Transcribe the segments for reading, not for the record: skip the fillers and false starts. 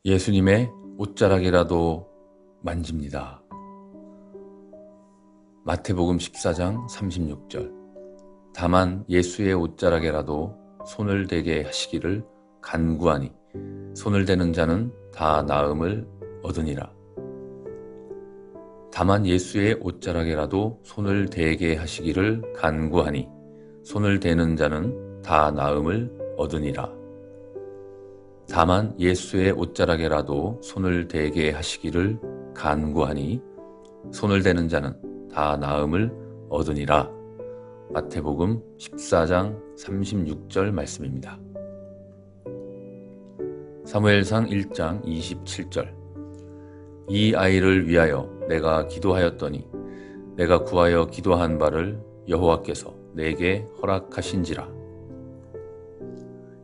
예수님의 옷자락이라도 만집니다. 마태복음 14장 36절. 다만 예수의 옷자락에라도 손을 대게 하시기를 간구하니 손을 대는 자는 다 나음을 얻으니라. 다만 예수의 옷자락에라도 손을 대게 하시기를 간구하니 손을 대는 자는 다 나음을 얻으니라. 다만 예수의 옷자락에라도 손을 대게 하시기를 간구하니 손을 대는 자는 다 나음을 얻으니라. 마태복음 14장 36절 말씀입니다. 사무엘상 1장 27절. 이 아이를 위하여 내가 기도하였더니 내가 구하여 기도한 바를 여호와께서 내게 허락하신지라.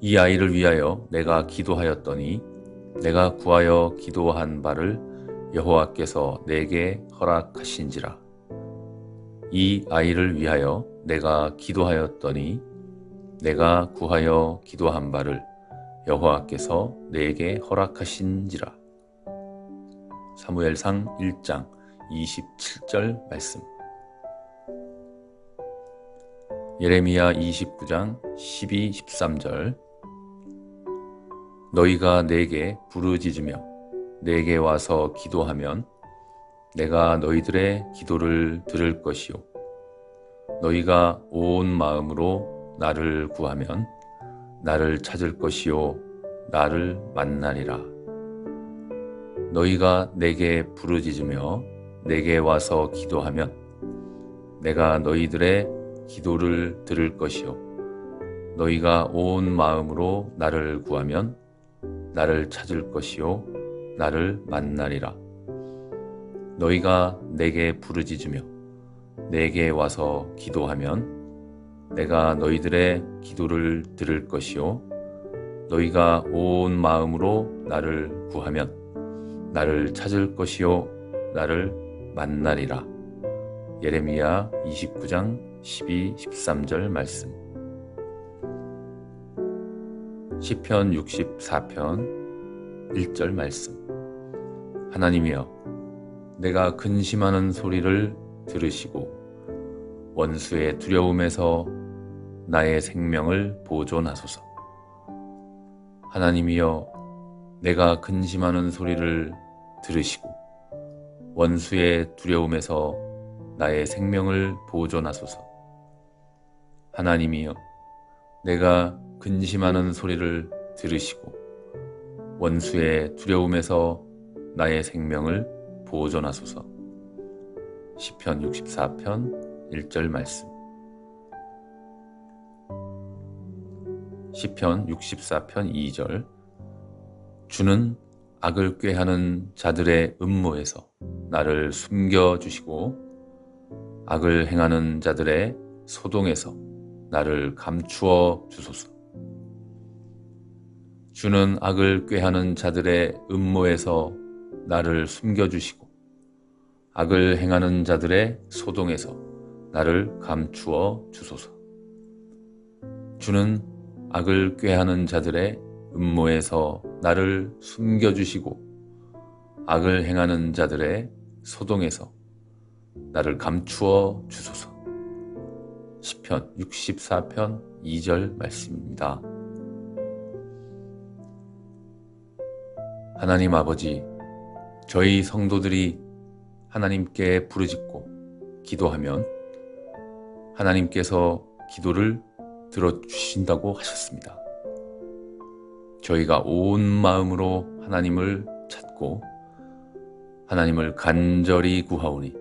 이 아이를 위하여 내가 기도하였더니 내가 구하여 기도한 바를 여호와께서 내게 허락하신지라. 이 아이를 위하여 내가 기도하였더니 내가 구하여 기도한 바를 여호와께서 내게 허락하신지라. 사무엘상 1장 27절 말씀. 예레미야 29장 12, 13절. 너희가 내게 부르짖으며 내게 와서 기도하면 내가 너희들의 기도를 들을 것이요 너희가 온 마음으로 나를 구하면 나를 찾을 것이요 나를 만나리라. 너희가 내게 부르짖으며 내게 와서 기도하면 내가 너희들의 기도를 들을 것이요 너희가 온 마음으로 나를 구하면 나를 찾을 것이요 나를 만나리라. 너희가 내게 부르짖으며 내게 와서 기도하면 내가 너희들의 기도를 들을 것이요 너희가 온 마음으로 나를 구하면 나를 찾을 것이요 나를 만나리라. 예레미야 29장 12, 13절 말씀. 시편 64편 1절 말씀. 하나님이여, 내가 근심하는 소리를 들으시고 원수의 두려움에서 나의 생명을 보존하소서. 하나님이여, 내가 근심하는 소리를 들으시고 원수의 두려움에서 나의 생명을 보존하소서. 하나님이여, 내가 근심하는 소리를 들으시고 원수의 두려움에서 나의 생명을 보존하소서. 시편 64편 1절 말씀. 시편 64편 2절. 주는 악을 꾀하는 자들의 음모에서 나를 숨겨주시고 악을 행하는 자들의 소동에서 나를 감추어 주소서. 주는 악을 꾀하는 자들의 음모에서 나를 숨겨주시고 악을 행하는 자들의 소동에서 나를 감추어 주소서. 주는 악을 꾀하는 자들의 음모에서 나를 숨겨주시고 악을 행하는 자들의 소동에서 나를 감추어 주소서. 시편 64편 2절 말씀입니다. 하나님 아버지, 저희 성도들이 하나님께 부르짖고 기도하면 하나님께서 기도를 들어주신다고 하셨습니다. 저희가 온 마음으로 하나님을 찾고 하나님을 간절히 구하오니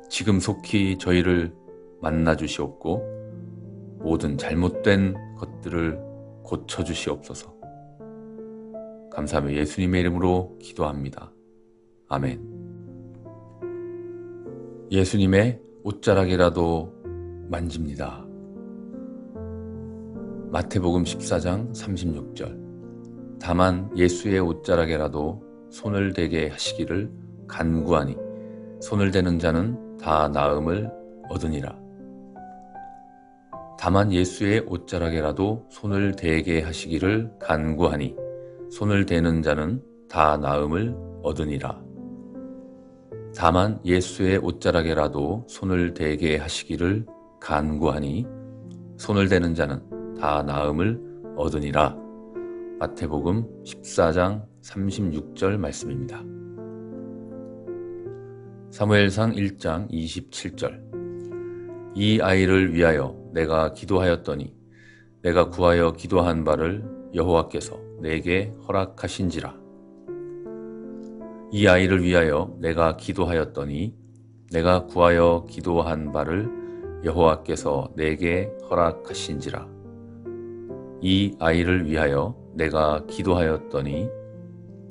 지금 속히 저희를 만나주시옵고 모든 잘못된 것들을 고쳐주시옵소서. 감사하며 예수님의 이름으로 기도합니다. 아멘. 예수님의 옷자락이라도 만집니다. 마태복음 14장 36절. 다만 예수의 옷자락에라도 손을 대게 하시기를 간구하니 손을 대는 자는 다 나음을 얻으니라. 다만 예수의 옷자락에라도 손을 대게 하시기를 간구하니 손을 대는 자는 다 나음을 얻으니라. 다만 예수의 옷자락에라도 손을 대게 하시기를 간구하니 손을 대는 자는 다 나음을 얻으니라. 마태복음 14장 36절 말씀입니다. 사무엘상 1장 27절. 이 아이를 위하여 내가 기도하였더니 내가 구하여 기도한 바를 여호와께서 내게 허락하신지라. 이 아이를 위하여 내가 기도하였더니 내가 구하여 기도한 바를 여호와께서 내게 허락하신지라. 이 아이를 위하여 내가 기도하였더니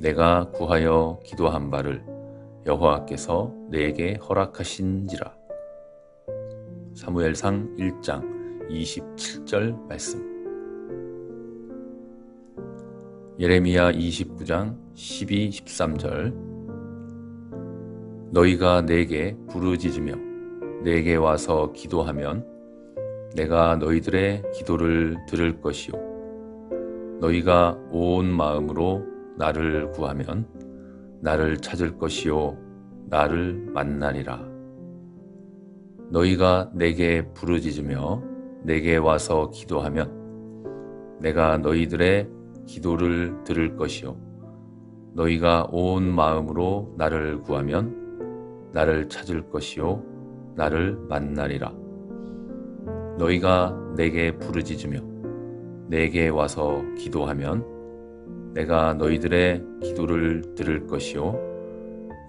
내가 구하여 기도한 바를 여호와께서 내게 허락하신지라. 사무엘상 1장 27절 말씀. 예레미야 29장 12, 13절. 너희가 내게 부르짖으며 내게 와서 기도하면 내가 너희들의 기도를 들을 것이요 너희가 온 마음으로 나를 구하면 나를 찾을 것이요 나를 만나리라. 너희가 내게 부르짖으며 내게 와서 기도하면 내가 너희들의 기도를 들을 것이요 너희가 온 마음으로 나를 구하면 나를 찾을 것이요 나를 만나리라. 너희가 내게 부르짖으며 내게 와서 기도하면 내가 너희들의 기도를 들을 것이요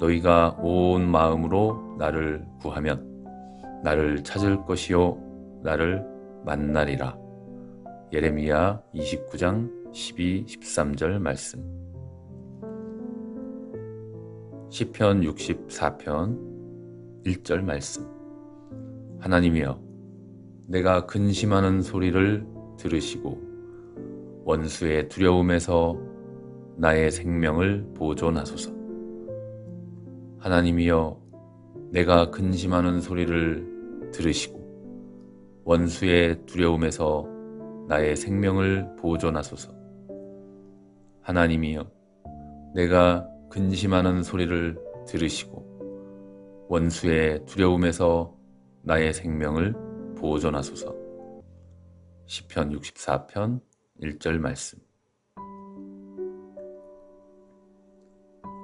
너희가 온 마음으로 나를 구하면 나를 찾을 것이요 나를 만나리라. 예레미야 29장 12, 13절 말씀. 시편 64편 1절 말씀. 하나님이여 내가 근심하는 소리를 들으시고 원수의 두려움에서 나의 생명을 보존하소서. 하나님이여 내가 근심하는 소리를 들으시고 원수의 두려움에서 나의 생명을 보존하소서. 하나님이여 내가 근심하는 소리를 들으시고 원수의 두려움에서 나의 생명을 보존하소서. 시편 64편 1절 말씀.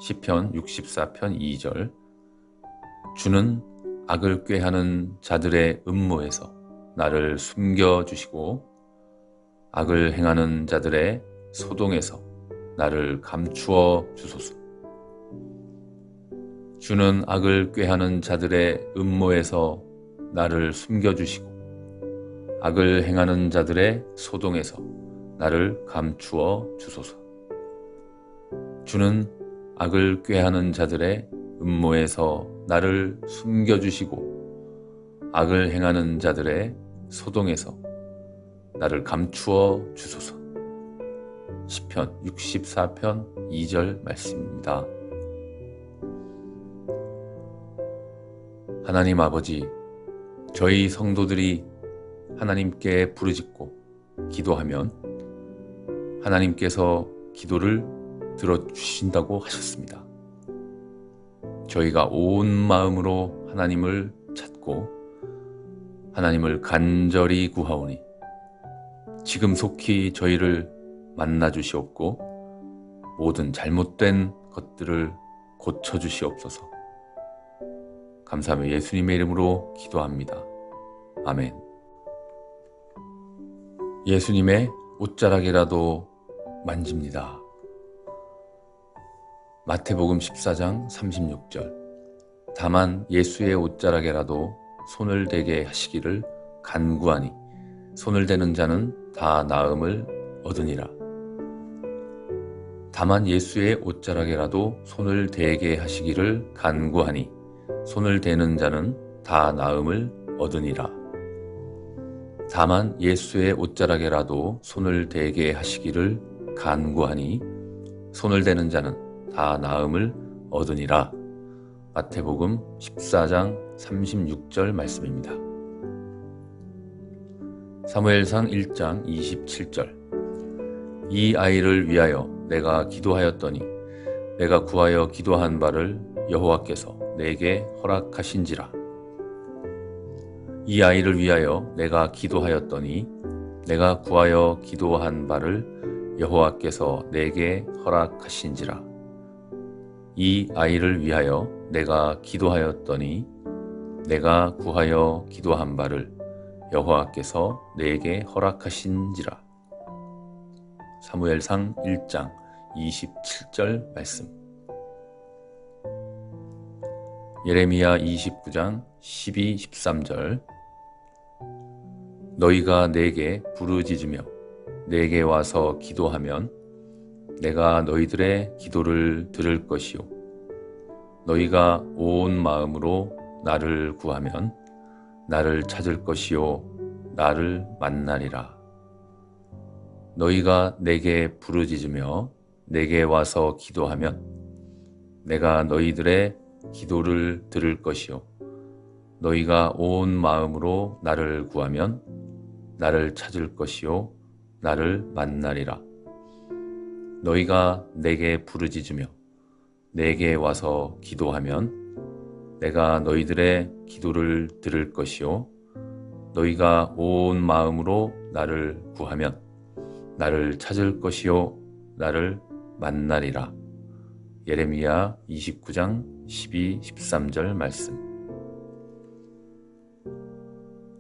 시편 64편 2절. 주는 악을 꾀하는 자들의 음모에서 나를 숨겨주시고 악을 행하는 자들의 소동에서 나를 감추어 주소서. 주는 악을 꾀하는 자들의 음모에서 나를 숨겨주시고 악을 행하는 자들의 소동에서 나를 감추어 주소서. 주는 악을 꾀하는 자들의 음모에서 나를 숨겨주시고 악을 행하는 자들의 소동에서 나를 감추어 주소서. 시편 64편 2절 말씀입니다. 하나님 아버지, 저희 성도들이 하나님께 부르짖고 기도하면 하나님께서 기도를 들어주신다고 하셨습니다. 저희가 온 마음으로 하나님을 찾고 하나님을 간절히 구하오니 지금 속히 저희를 만나 주시옵고 모든 잘못된 것들을 고쳐 주시옵소서. 감사하며 예수님의 이름으로 기도합니다. 아멘. 예수님의 옷자락이라도 만집니다. 마태복음 14장 36절. 다만 예수의 옷자락에라도 손을 대게 하시기를 간구하니 손을 대는 자는 다 나음을 얻으니라. 다만 예수의 옷자락에라도 손을 대게 하시기를 간구하니 손을 대는 자는 다 나음을 얻으니라. 다만 예수의 옷자락에라도 손을 대게 하시기를 간구하니 손을 대는 자는 다 나음을 얻으니라. 마태복음 14장 36절 말씀입니다. 사무엘상 1장 27절. 이 아이를 위하여 내가 기도하였더니 내가 구하여 기도한 바를 여호와께서 내게 허락하신지라. 이 아이를 위하여 내가 기도하였더니 내가 구하여 기도한 바를 여호와께서 내게 허락하신지라. 이 아이를 위하여 내가 기도하였더니 내가 구하여 기도한 바를 여호와께서 내게 허락하신지라. 사무엘상 1장 27절 말씀. 예레미야 29장 12, 13절. 너희가 내게 부르짖으며 내게 와서 기도하면 내가 너희들의 기도를 들을 것이요 너희가 온 마음으로 나를 구하면 나를 찾을 것이요 나를 만나리라. 너희가 내게 부르짖으며 내게 와서 기도하면 내가 너희들의 기도를 들을 것이요 너희가 온 마음으로 나를 구하면 나를 찾을 것이요 나를 만나리라. 너희가 내게 부르짖으며 내게 와서 기도하면 내가 너희들의 기도를 들을 것이요 너희가 온 마음으로 나를 구하면 나를 찾을 것이요 나를 만나리라. 예레미야 29장 12, 13절 말씀.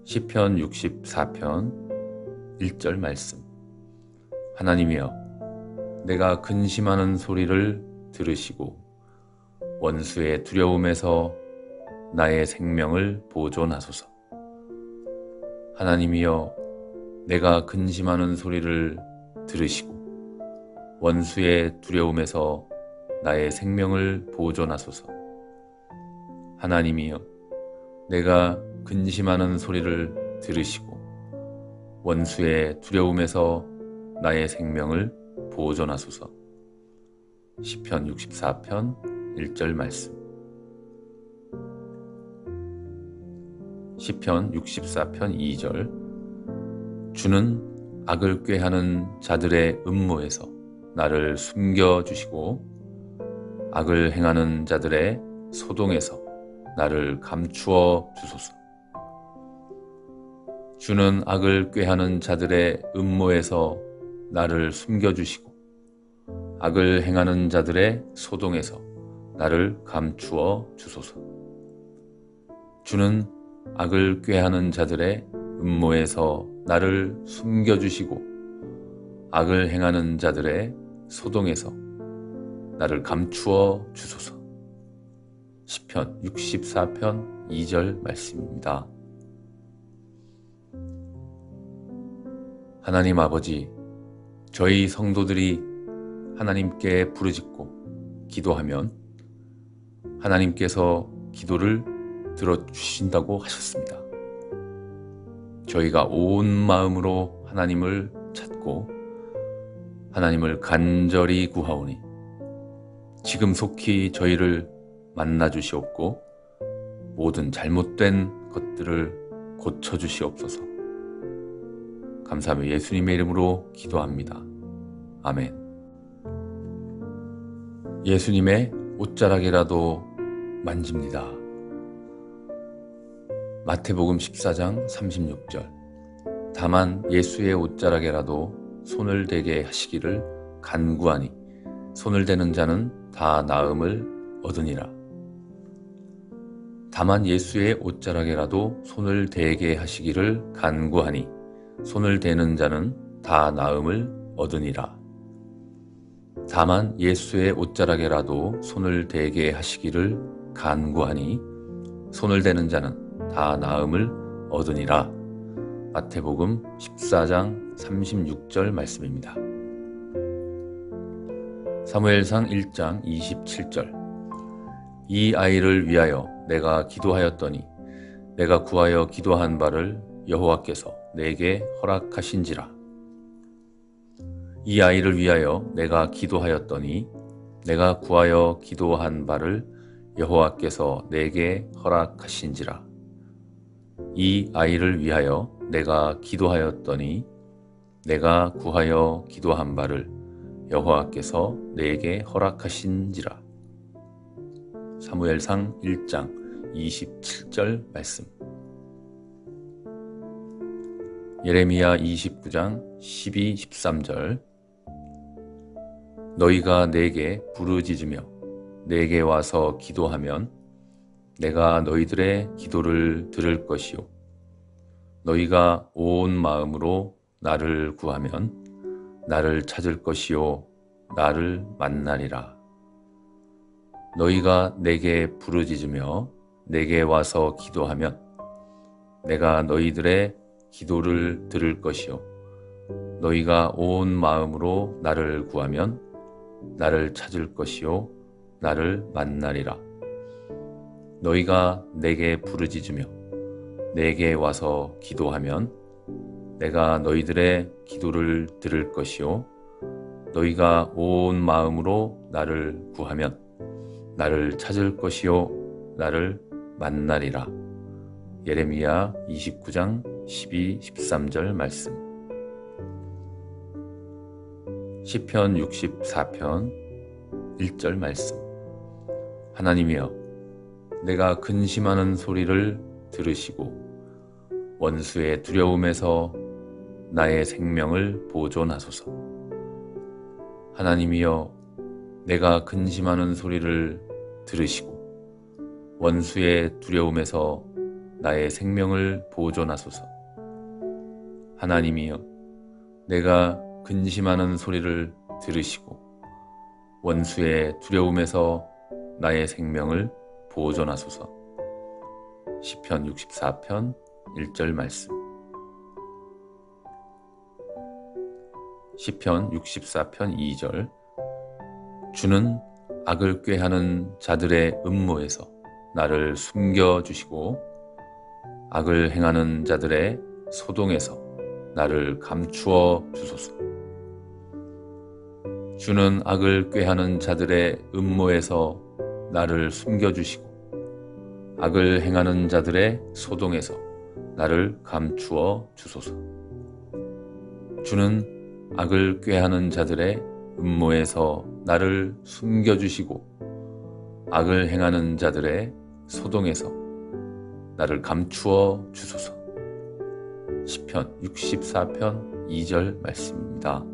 시편 64편 1절 말씀. 하나님이여, 내가 근심하는 소리를 들으시고 원수의 두려움에서 나의 생명을 보존하소서. 하나님이여, 내가 근심하는 소리를 들으시고 원수의 두려움에서 나의 생명을 보존하소서. 하나님이여, 내가 근심하는 소리를 들으시고 원수의 두려움에서 나의 생명을 보존하소서. 시편 64편 1절 말씀. 시편 64편 2절. 주는 악을 꾀하는 자들의 음모에서 나를 숨겨주시고 악을 행하는 자들의 소동에서 나를 감추어 주소서. 주는 악을 꾀하는 자들의 음모에서 나를 숨겨주시고 악을 행하는 자들의 소동에서 나를 감추어 주소서. 주는 악을 꾀하는 자들의 음모에서 나를 숨겨주시고 악을 행하는 자들의 소동에서 나를 감추어 주소서. 시편 64편 2절 말씀입니다. 하나님 아버지, 저희 성도들이 하나님께 부르짖고 기도하면 하나님께서 기도를 들어주신다고 하셨습니다. 저희가 온 마음으로 하나님을 찾고 하나님을 간절히 구하오니 지금 속히 저희를 만나 주시옵고 모든 잘못된 것들을 고쳐 주시옵소서. 감사하며 예수님의 이름으로 기도합니다. 아멘. 예수님의 옷자락이라도 만집니다. 마태복음 14장 36절. 다만 예수의 옷자락에라도 손을 대게 하시기를 간구하니 손을 대는 자는 다 나음을 얻으니라. 다만 예수의 옷자락에라도 손을 대게 하시기를 간구하니 손을 대는 자는 다 나음을 얻으니라. 다만 예수의 옷자락에라도 손을 대게 하시기를 간구하니 손을 대는 자는 다 나음을 얻으니라. 마태복음 14장 36절 말씀입니다. 사무엘상 1장 27절. 이 아이를 위하여 내가 기도하였더니 내가 구하여 기도한 바를 여호와께서 내게 허락하신지라. 이 아이를 위하여 내가 기도하였더니 내가 구하여 기도한 바를 여호와께서 내게 허락하신지라. 이 아이를 위하여 내가 기도하였더니 내가 구하여 기도한 바를 여호와께서 내게 허락하신지라. 사무엘상 1장 27절 말씀. 예레미야 29장 12, 13절. 너희가 내게 부르짖으며 내게 와서 기도하면 내가 너희들의 기도를 들을 것이요 너희가 온 마음으로 나를 구하면 나를 찾을 것이요 나를 만나리라. 너희가 내게 부르짖으며 내게 와서 기도하면 내가 너희들의 기도를 들을 것이요 너희가 온 마음으로 나를 구하면 나를 찾을 것이요 나를 만나리라. 너희가 내게 부르짖으며 내게 와서 기도하면 내가 너희들의 기도를 들을 것이요 너희가 온 마음으로 나를 구하면 나를 찾을 것이요 나를 만나리라. 예레미야 29장 12, 13절 말씀. 시편 64편 1절 말씀. 하나님이여, 내가 근심하는 소리를 들으시고 원수의 두려움에서 나의 생명을 보존하소서. 하나님이여, 내가 근심하는 소리를 들으시고 원수의 두려움에서 나의 생명을 보존하소서. 하나님이여, 내가 근심하는 소리를 들으시고 원수의 두려움에서 나의 생명을 보존하소서. 시편 64편 1절 말씀. 시편 64편 2절. 주는 악을 꾀하는 자들의 음모에서 나를 숨겨주시고 악을 행하는 자들의 소동에서 나를 감추어 주소서. 주는 악을 꾀하는 자들의 음모에서 나를 숨겨주시고 악을 행하는 자들의 소동에서 나를 감추어 주소서. 주는 악을 꾀하는 자들의 음모에서 나를 숨겨주시고 악을 행하는 자들의 소동에서 나를 감추어 주소서. 시편 64편 2절 말씀입니다.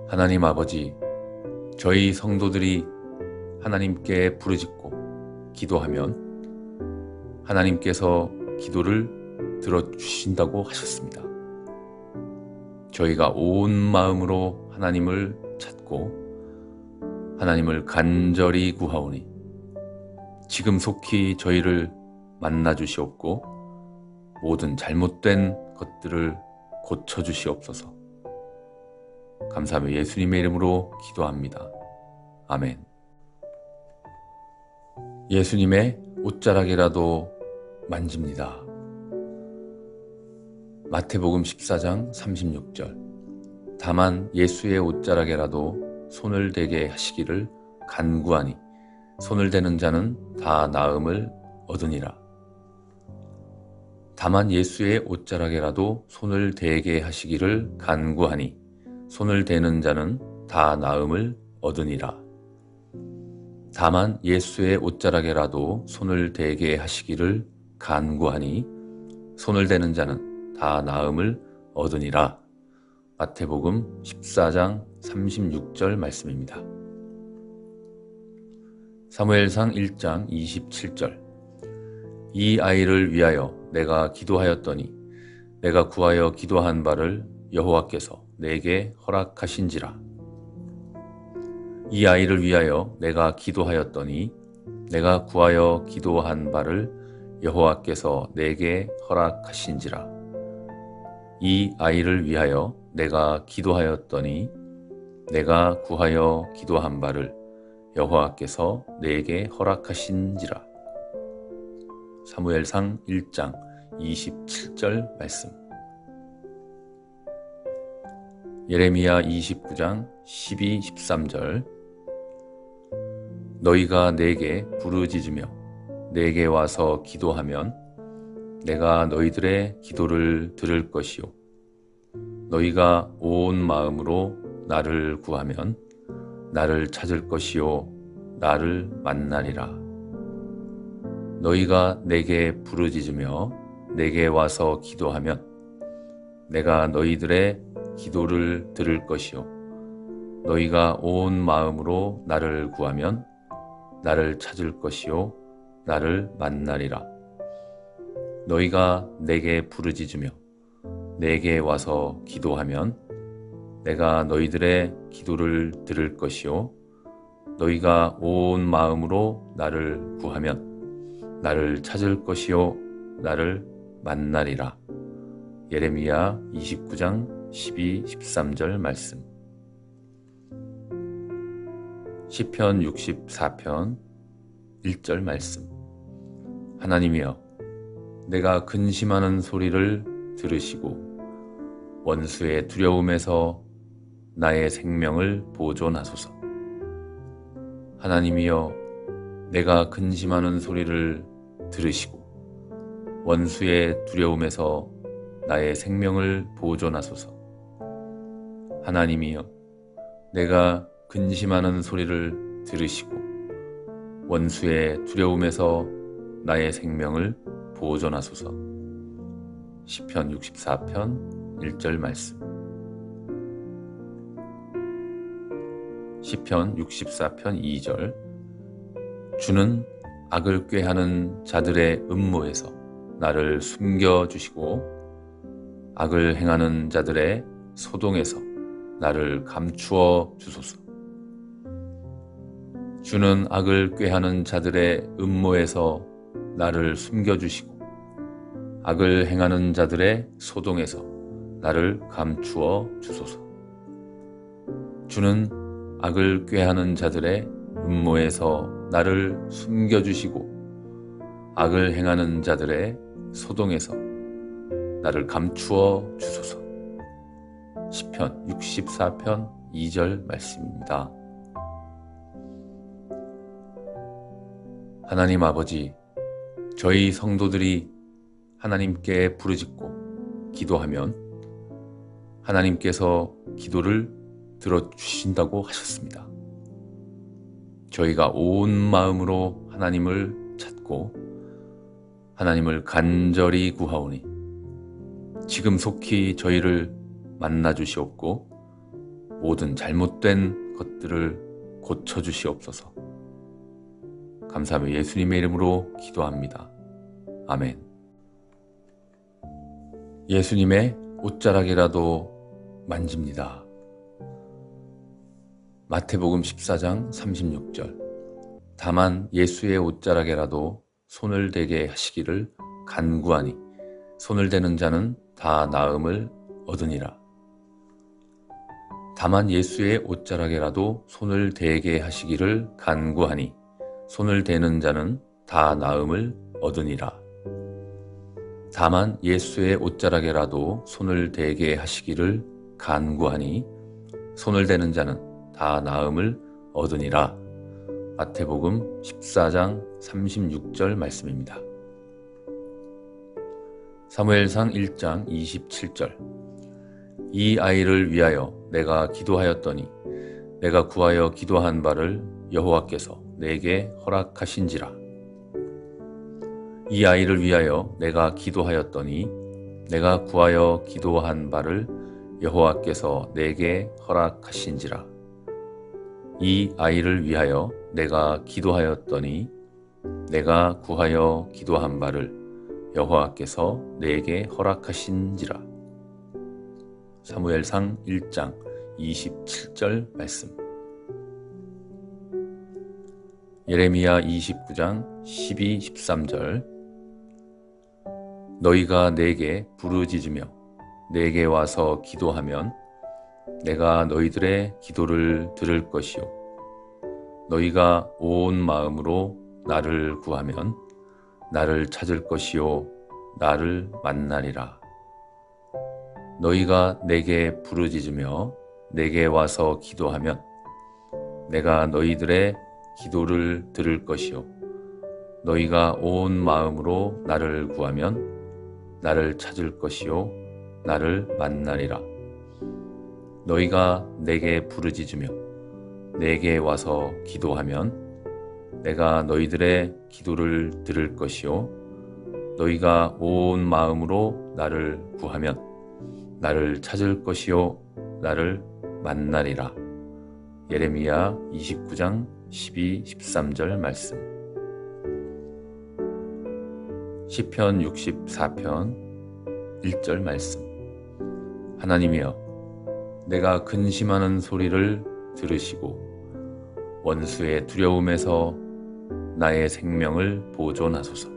하나님 아버지, 저희 성도들이 하나님께 부르짖고 기도하면 하나님께서 기도를 들어주신다고 하셨습니다. 저희가 온 마음으로 하나님을 찾고 하나님을 간절히 구하오니 지금 속히 저희를 만나주시옵고 모든 잘못된 것들을 고쳐주시옵소서. 감사하며 예수님의 이름으로 기도합니다. 아멘. 예수님의 옷자락이라도 만집니다. 마태복음 14장 36절. 다만 예수의 옷자락에라도 손을 대게 하시기를 간구하니 손을 대는 자는 다 나음을 얻으니라. 다만 예수의 옷자락에라도 손을 대게 하시기를 간구하니 손을 대는 자는 다 나음을 얻으니라. 다만 예수의 옷자락에라도 손을 대게 하시기를 간구하니 손을 대는 자는 다 나음을 얻으니라. 마태복음 14장 36절 말씀입니다. 사무엘상 1장 27절. 이 아이를 위하여 내가 기도하였더니 내가 구하여 기도한 바를 여호와께서 내게 허락하신지라. 이 아이를 위하여 내가 기도하였더니 내가 구하여 기도한 바를 여호와께서 내게 허락하신지라. 이 아이를 위하여 내가 기도하였더니 내가 구하여 기도한 바를 여호와께서 내게 허락하신지라. 사무엘상 1장 27절 말씀. 예레미야 29장 12, 13절. 너희가 내게 부르짖으며 내게 와서 기도하면 내가 너희들의 기도를 들을 것이요 너희가 온 마음으로 나를 구하면 나를 찾을 것이요 나를 만나리라. 너희가 내게 부르짖으며 내게 와서 기도하면 내가 너희들의 기도를 들을 것이요 너희가 온 마음으로 나를 구하면 나를 찾을 것이요 나를 만나리라. 너희가 내게 부르짖으며 내게 와서 기도하면 내가 너희들의 기도를 들을 것이요 너희가 온 마음으로 나를 구하면 나를 찾을 것이요 나를 만나리라. 예레미야 29장 12, 13절 말씀. 시편 64편 1절 말씀. 하나님이여, 내가 근심하는 소리를 들으시고 원수의 두려움에서 나의 생명을 보존하소서. 하나님이여, 내가 근심하는 소리를 들으시고 원수의 두려움에서 나의 생명을 보존하소서. 하나님이여, 내가 근심하는 소리를 들으시고 원수의 두려움에서 나의 생명을 보존하소서. 시편 64편 1절 말씀. 시편 64편 2절. 주는 악을 꾀하는 자들의 음모에서 나를 숨겨주시고 악을 행하는 자들의 소동에서 나를 감추어 주소서. 주는 악을 꾀하는 자들의 음모에서 나를 숨겨주시고 악을 행하는 자들의 소동에서 나를 감추어 주소서. 주는 악을 꾀하는 자들의 음모에서 나를 숨겨주시고 악을 행하는 자들의 소동에서 나를 감추어 주소서. 시편 64편 2절 말씀입니다. 하나님 아버지, 저희 성도들이 하나님께 부르짖고 기도하면 하나님께서 기도를 들어주신다고 하셨습니다. 저희가 온 마음으로 하나님을 찾고 하나님을 간절히 구하오니 지금 속히 저희를 만나 주시옵고 모든 잘못된 것들을 고쳐 주시옵소서. 감사하며 예수님의 이름으로 기도합니다. 아멘. 예수님의 옷자락이라도 만집니다. 마태복음 14장 36절. 다만 예수의 옷자락에라도 손을 대게 하시기를 간구하니 손을 대는 자는 다 나음을 얻으니라. 다만 예수의 옷자락에라도 손을 대게 하시기를 간구하니 손을 대는 자는 다 나음을 얻으니라. 다만 예수의 옷자락에라도 손을 대게 하시기를 간구하니 손을 대는 자는 다 나음을 얻으니라. 마태복음 14장 36절 말씀입니다. 사무엘상 1장 27절. 이 아이를 위하여 내가 기도하였더니 내가 구하여 기도한 바를 여호와께서 내게 허락하신지라. 이 아이를 위하여 내가 기도하였더니 내가 구하여 기도한 바를 여호와께서 내게 허락하신지라. 이 아이를 위하여 내가 기도하였더니 내가 구하여 기도한 바를 여호와께서 내게 허락하신지라. 사무엘상 1장 27절 말씀. 예레미야 29장 12, 13절. 너희가 내게 부르짖으며 내게 와서 기도하면 내가 너희들의 기도를 들을 것이요 너희가 온 마음으로 나를 구하면 나를 찾을 것이요 나를 만나리라. 너희가 내게 부르짖으며 내게 와서 기도하면 내가 너희들의 기도를 들을 것이요 너희가 온 마음으로 나를 구하면 나를 찾을 것이요 나를 만나리라. 너희가 내게 부르짖으며 내게 와서 기도하면 내가 너희들의 기도를 들을 것이요 너희가 온 마음으로 나를 구하면 나를 찾을 것이요 나를 만나리라. 예레미야 29장 12, 13절 말씀. 시편 64편 1절 말씀. 하나님이여, 내가 근심하는 소리를 들으시고 원수의 두려움에서 나의 생명을 보존하소서.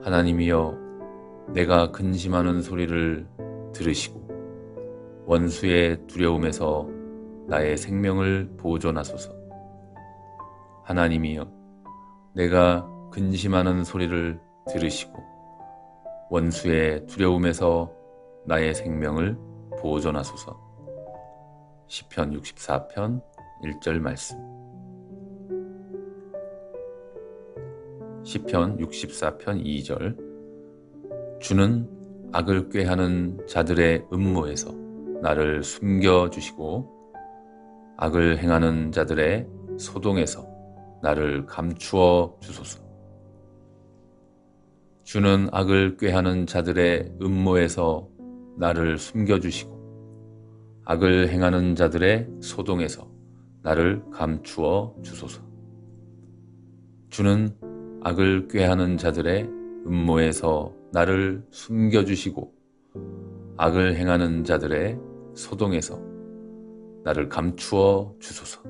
하나님이여, 내가 근심하는 소리를 들으시고 원수의 두려움에서 나의 생명을 보존하소서. 하나님이여, 내가 근심하는 소리를 들으시고 원수의 두려움에서 나의 생명을 보존하소서. 시편 64편 1절 말씀. 시편 64편 2절. 주는 악을 꾀하는 자들의 음모에서 나를 숨겨주시고 악을 행하는 자들의 소동에서 나를 감추어 주소서. 주는 악을 꾀하는 자들의 음모에서 나를 숨겨주시고 악을 행하는 자들의 소동에서 나를 감추어 주소서. 주는 악을 꾀하는 자들의 음모에서 나를 숨겨주시고 악을 행하는 자들의 소동에서 나를 감추어 주소서.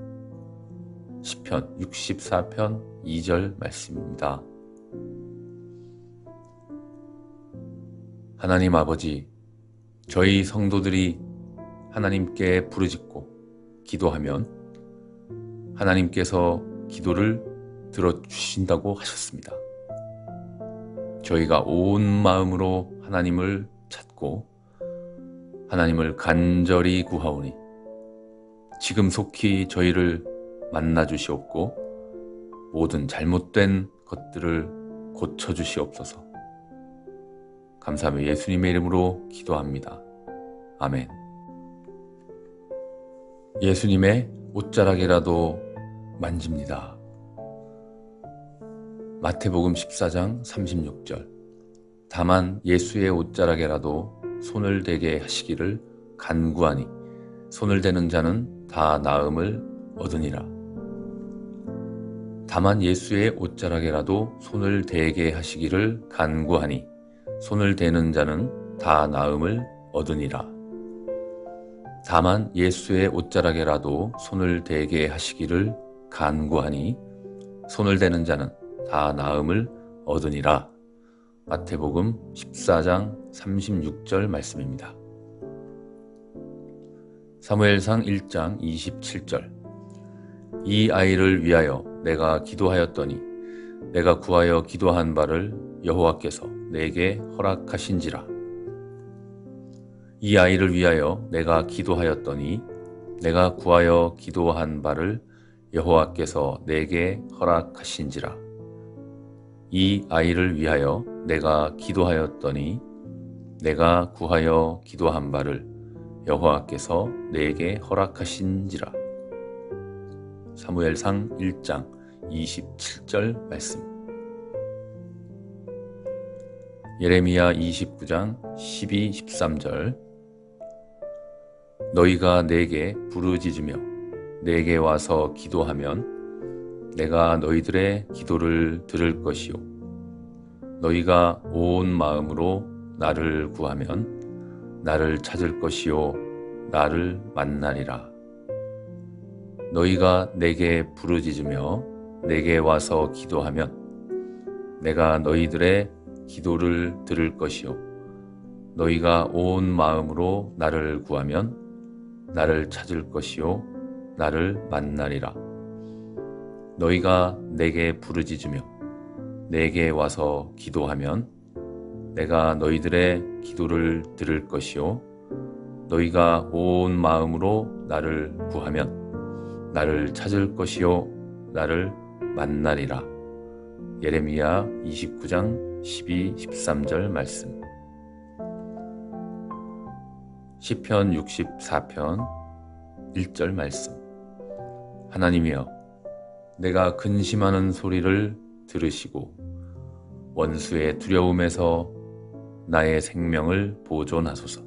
시편 64편 2절 말씀입니다. 하나님 아버지, 저희 성도들이 하나님께 부르짖고 기도하면 하나님께서 기도를 들어주신다고 하셨습니다. 저희가 온 마음으로 하나님을 찾고 하나님을 간절히 구하오니 지금 속히 저희를 만나주시옵고 모든 잘못된 것들을 고쳐주시옵소서. 감사하며 예수님의 이름으로 기도합니다. 아멘. 예수님의 옷자락이라도 만집니다. 마태복음 14장 36절. 다만 예수의 옷자락에라도 손을 대게 하시기를 간구하니 손을 대는 자는 다 나음을 얻으니라. 다만 예수의 옷자락에라도 손을 대게 하시기를 간구하니 손을 대는 자는 다 나음을 얻으니라. 다만 예수의 옷자락에라도 손을 대게 하시기를 간구하니 손을 대는 자는 다 나음을 얻으니라. 마태복음 14장 36절 말씀입니다. 사무엘상 1장 27절. 이 아이를 위하여 내가 기도하였더니 내가 구하여 기도한 바를 여호와께서 내게 허락하신지라. 이 아이를 위하여 내가 기도하였더니 내가 구하여 기도한 바를 여호와께서 내게 허락하신지라. 이 아이를 위하여 내가 기도하였더니 내가 구하여 기도한 바를 여호와께서 내게 허락하신지라. 사무엘상 1장 27절 말씀. 예레미야 29장 12, 13절. 너희가 내게 부르짖으며 내게 와서 기도하면 내가 너희들의 기도를 들을 것이요 너희가 온 마음으로 나를 구하면 나를 찾을 것이요 나를 만나리라. 너희가 내게 부르짖으며 내게 와서 기도하면 내가 너희들의 기도를 들을 것이요 너희가 온 마음으로 나를 구하면 나를 찾을 것이요 나를 만나리라. 너희가 내게 부르짖으며 내게 와서 기도하면 내가 너희들의 기도를 들을 것이요 너희가 온 마음으로 나를 구하면 나를 찾을 것이요 나를 만나리라. 예레미야 29장 12, 13절 말씀. 시편 64편 1절 말씀. 하나님이여, 내가 근심하는 소리를 들으시고 원수의 두려움에서 나의 생명을 보존하소서.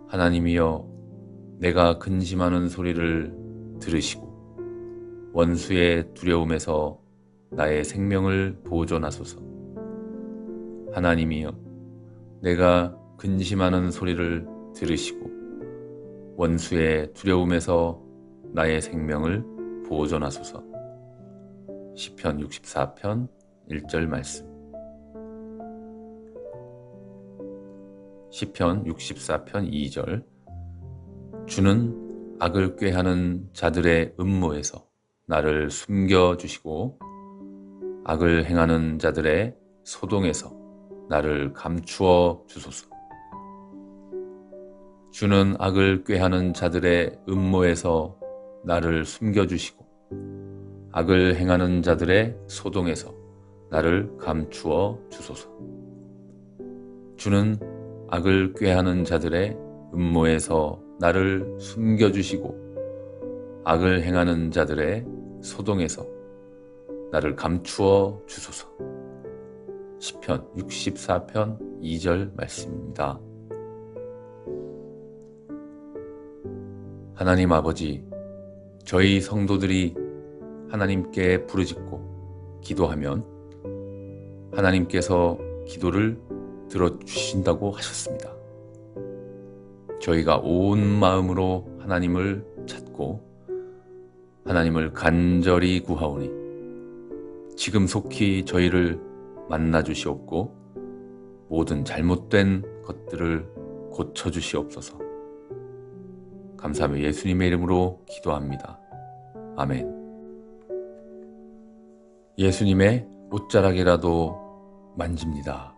하나님이여, 내가 근심하는 소리를 들으시고 원수의 두려움에서 나의 생명을 보존하소서. 하나님이여, 내가 근심하는 소리를 들으시고 원수의 두려움에서 나의 생명을 보존하소서. 시편 64편 1절 말씀. 시편 64편 2절. 주는 악을 꾀하는 자들의 음모에서 나를 숨겨주시고 악을 행하는 자들의 소동에서 나를 감추어 주소서. 주는 악을 꾀하는 자들의 음모에서 나를 숨겨주시고 악을 행하는 자들의 소동에서 나를 감추어 주소서. 주는 악을 꾀하는 자들의 음모에서 나를 숨겨주시고 악을 행하는 자들의 소동에서 나를 감추어 주소서. 시편 64편 2절 말씀입니다. 하나님 아버지, 저희 성도들이 하나님께 부르짖고 기도하면 하나님께서 기도를 들어주신다고 하셨습니다. 저희가 온 마음으로 하나님을 찾고 하나님을 간절히 구하오니 지금 속히 저희를 만나주시옵고 모든 잘못된 것들을 고쳐주시옵소서. 감사하며 예수님의 이름으로 기도합니다. 아멘. 예수님의 옷자락이라도 만집니다.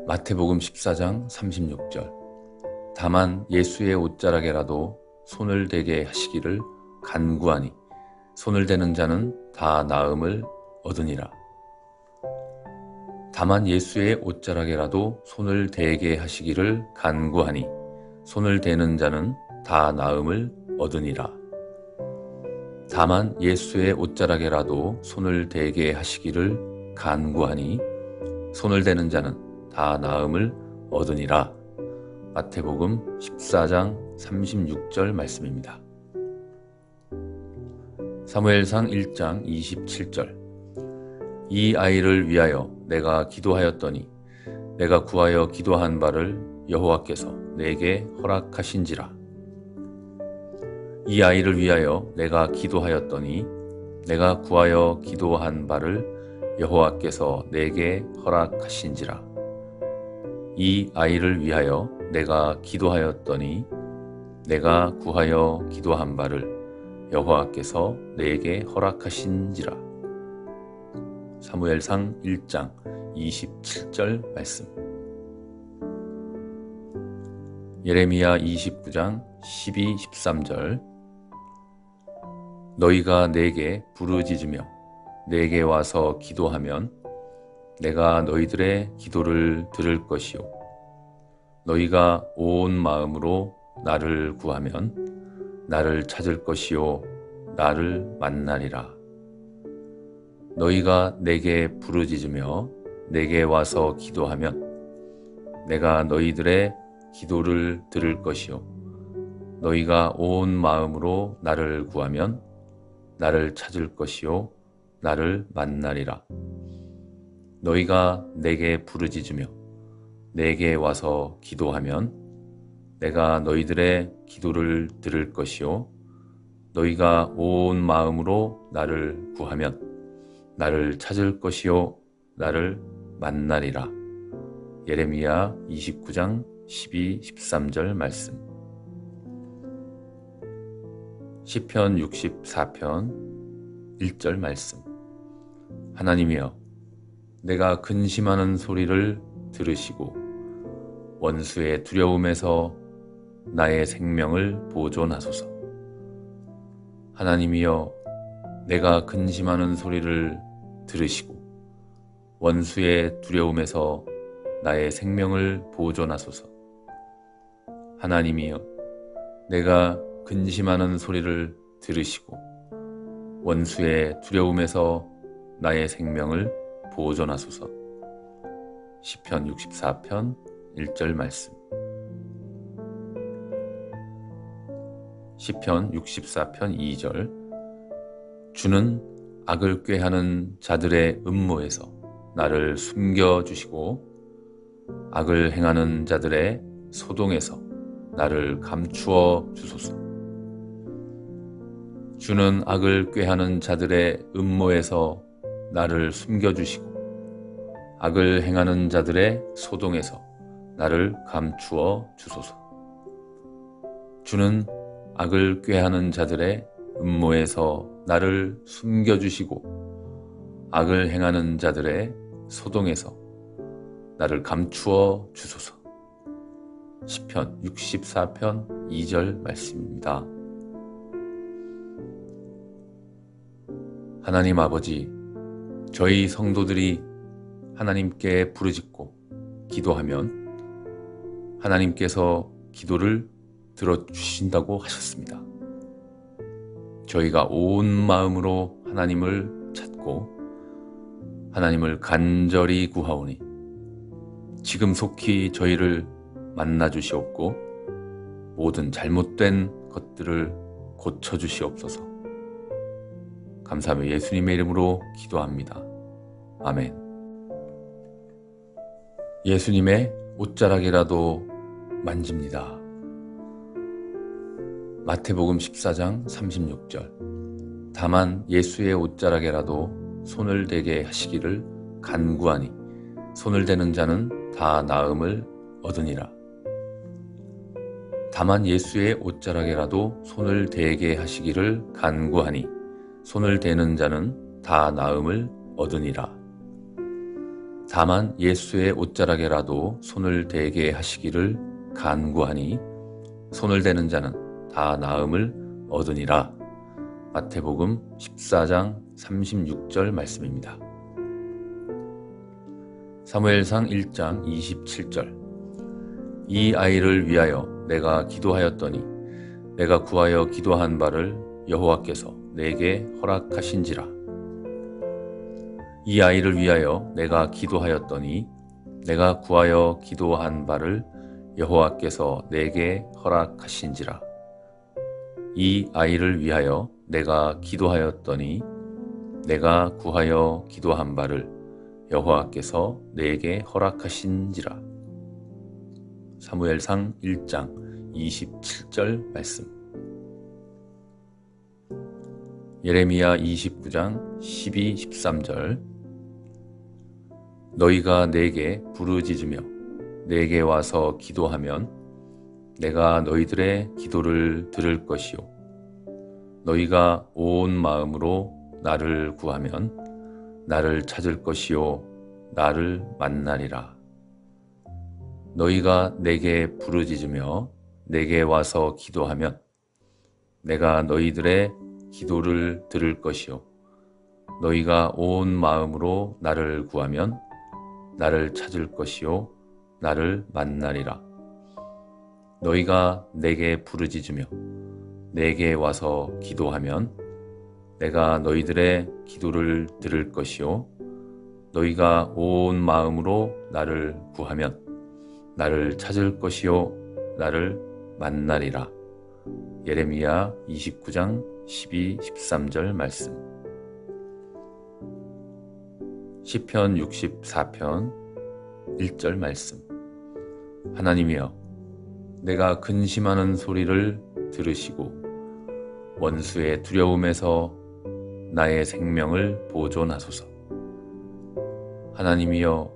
마태복음 14장 36절. 다만 예수의 옷자락에라도 손을 대게 하시기를 간구하니 손을 대는 자는 다 나음을 얻으니라. 다만 예수의 옷자락에라도 손을 대게 하시기를 간구하니 손을 대는 자는 다 나음을 얻으니라. 다만 예수의 옷자락에라도 손을 대게 하시기를 간구하니 손을 대는 자는 다 나음을 얻으니라. 마태복음 14장 36절 말씀입니다. 사무엘상 1장 27절. 이 아이를 위하여 내가 기도하였더니 내가 구하여 기도한 바를 여호와께서 내게 허락하신지라. 이 아이를 위하여 내가 기도하였더니 내가 구하여 기도한 바를 여호와께서 내게 허락하신지라. 이 아이를 위하여 내가 기도하였더니 내가 구하여 기도한 바를 여호와께서 내게 허락하신지라. 사무엘상 1장 27절 말씀. 예레미야 29장 12, 13절. 너희가 내게 부르짖으며 내게 와서 기도하면 내가 너희들의 기도를 들을 것이요 너희가 온 마음으로 나를 구하면 나를 찾을 것이요 나를 만나리라. 너희가 내게 부르짖으며 내게 와서 기도하면 내가 너희들의 기도를 들을 것이요 너희가 온 마음으로 나를 구하면 나를 찾을 것이요 나를 만나리라. 너희가 내게 부르짖으며 내게 와서 기도하면 내가 너희들의 기도를 들을 것이요 너희가 온 마음으로 나를 구하면 나를 찾을 것이요 나를 만나리라. 예레미야 29장 12, 13절 말씀. 시편 64편 1절 말씀. 하나님이여, 내가 근심하는 소리를 들으시고 원수의 두려움에서 나의 생명을 보존하소서. 하나님이여, 내가 근심하는 소리를 들으시고 원수의 두려움에서 나의 생명을 보존하소서. 하나님이여, 내가 근심하는 소리를 들으시고 원수의 두려움에서 나의 생명을 보존하소서. 시편 64편 1절 말씀. 시편 64편 2절. 주는 악을 꾀하는 자들의 음모에서 나를 숨겨주시고 악을 행하는 자들의 소동에서 나를 감추어 주소서. 주는 악을 꾀하는 자들의 음모에서 나를 숨겨주시고 악을 행하는 자들의 소동에서 나를 감추어 주소서. 주는 악을 꾀하는 자들의 음모에서 나를 숨겨주시고 악을 행하는 자들의 소동에서 나를 감추어 주소서. 시편 64편 2절 말씀입니다. 하나님 아버지, 저희 성도들이 하나님께 부르짖고 기도하면 하나님께서 기도를 들어주신다고 하셨습니다. 저희가 온 마음으로 하나님을 찾고 하나님을 간절히 구하오니 지금 속히 저희를 만나주시옵고 모든 잘못된 것들을 고쳐주시옵소서. 감사하며 예수님의 이름으로 기도합니다. 아멘. 예수님의 옷자락이라도 만집니다. 마태복음 14장 36절. 다만 예수의 옷자락에라도 손을 대게 하시기를 간구하니 손을 대는 자는 다 나음을 얻으니라. 다만 예수의 옷자락에라도 손을 대게 하시기를 간구하니 손을 대는 자는 다 나음을 얻으니라. 다만 예수의 옷자락에라도 손을 대게 하시기를 간구하니 손을 대는 자는 다 나음을 얻으니라. 마태복음 14장 36절 말씀입니다. 사무엘상 1장 27절. 이 아이를 위하여 내가 기도하였더니 내가 구하여 기도한 바를 여호와께서 내게 허락하신지라. 이 아이를 위하여 내가 기도하였더니 내가 구하여 기도한 바를 여호와께서 내게 허락하신지라. 이 아이를 위하여 내가 기도하였더니 내가 구하여 기도한 바를 여호와께서 내게 허락하신지라. 사무엘상 1장 27절 말씀. 예레미야 29장 12, 13절. 너희가 내게 부르짖으며 내게 와서 기도하면 내가 너희들의 기도를 들을 것이요 너희가 온 마음으로 나를 구하면 나를 찾을 것이요 나를 만나리라. 너희가 내게 부르짖으며 내게 와서 기도하면 내가 너희들의 기도를 들을 것이요 너희가 온 마음으로 나를 구하면 나를 찾을 것이요 나를 만나리라. 너희가 내게 부르짖으며 내게 와서 기도하면 내가 너희들의 기도를 들을 것이요 너희가 온 마음으로 나를 구하면 나를 찾을 것이요 나를 만나리라. 예레미야 29장 12, 13절 말씀. 시편 64편 1절 말씀. 하나님이여, 내가 근심하는 소리를 들으시고 원수의 두려움에서 나의 생명을 보존하소서. 하나님이여,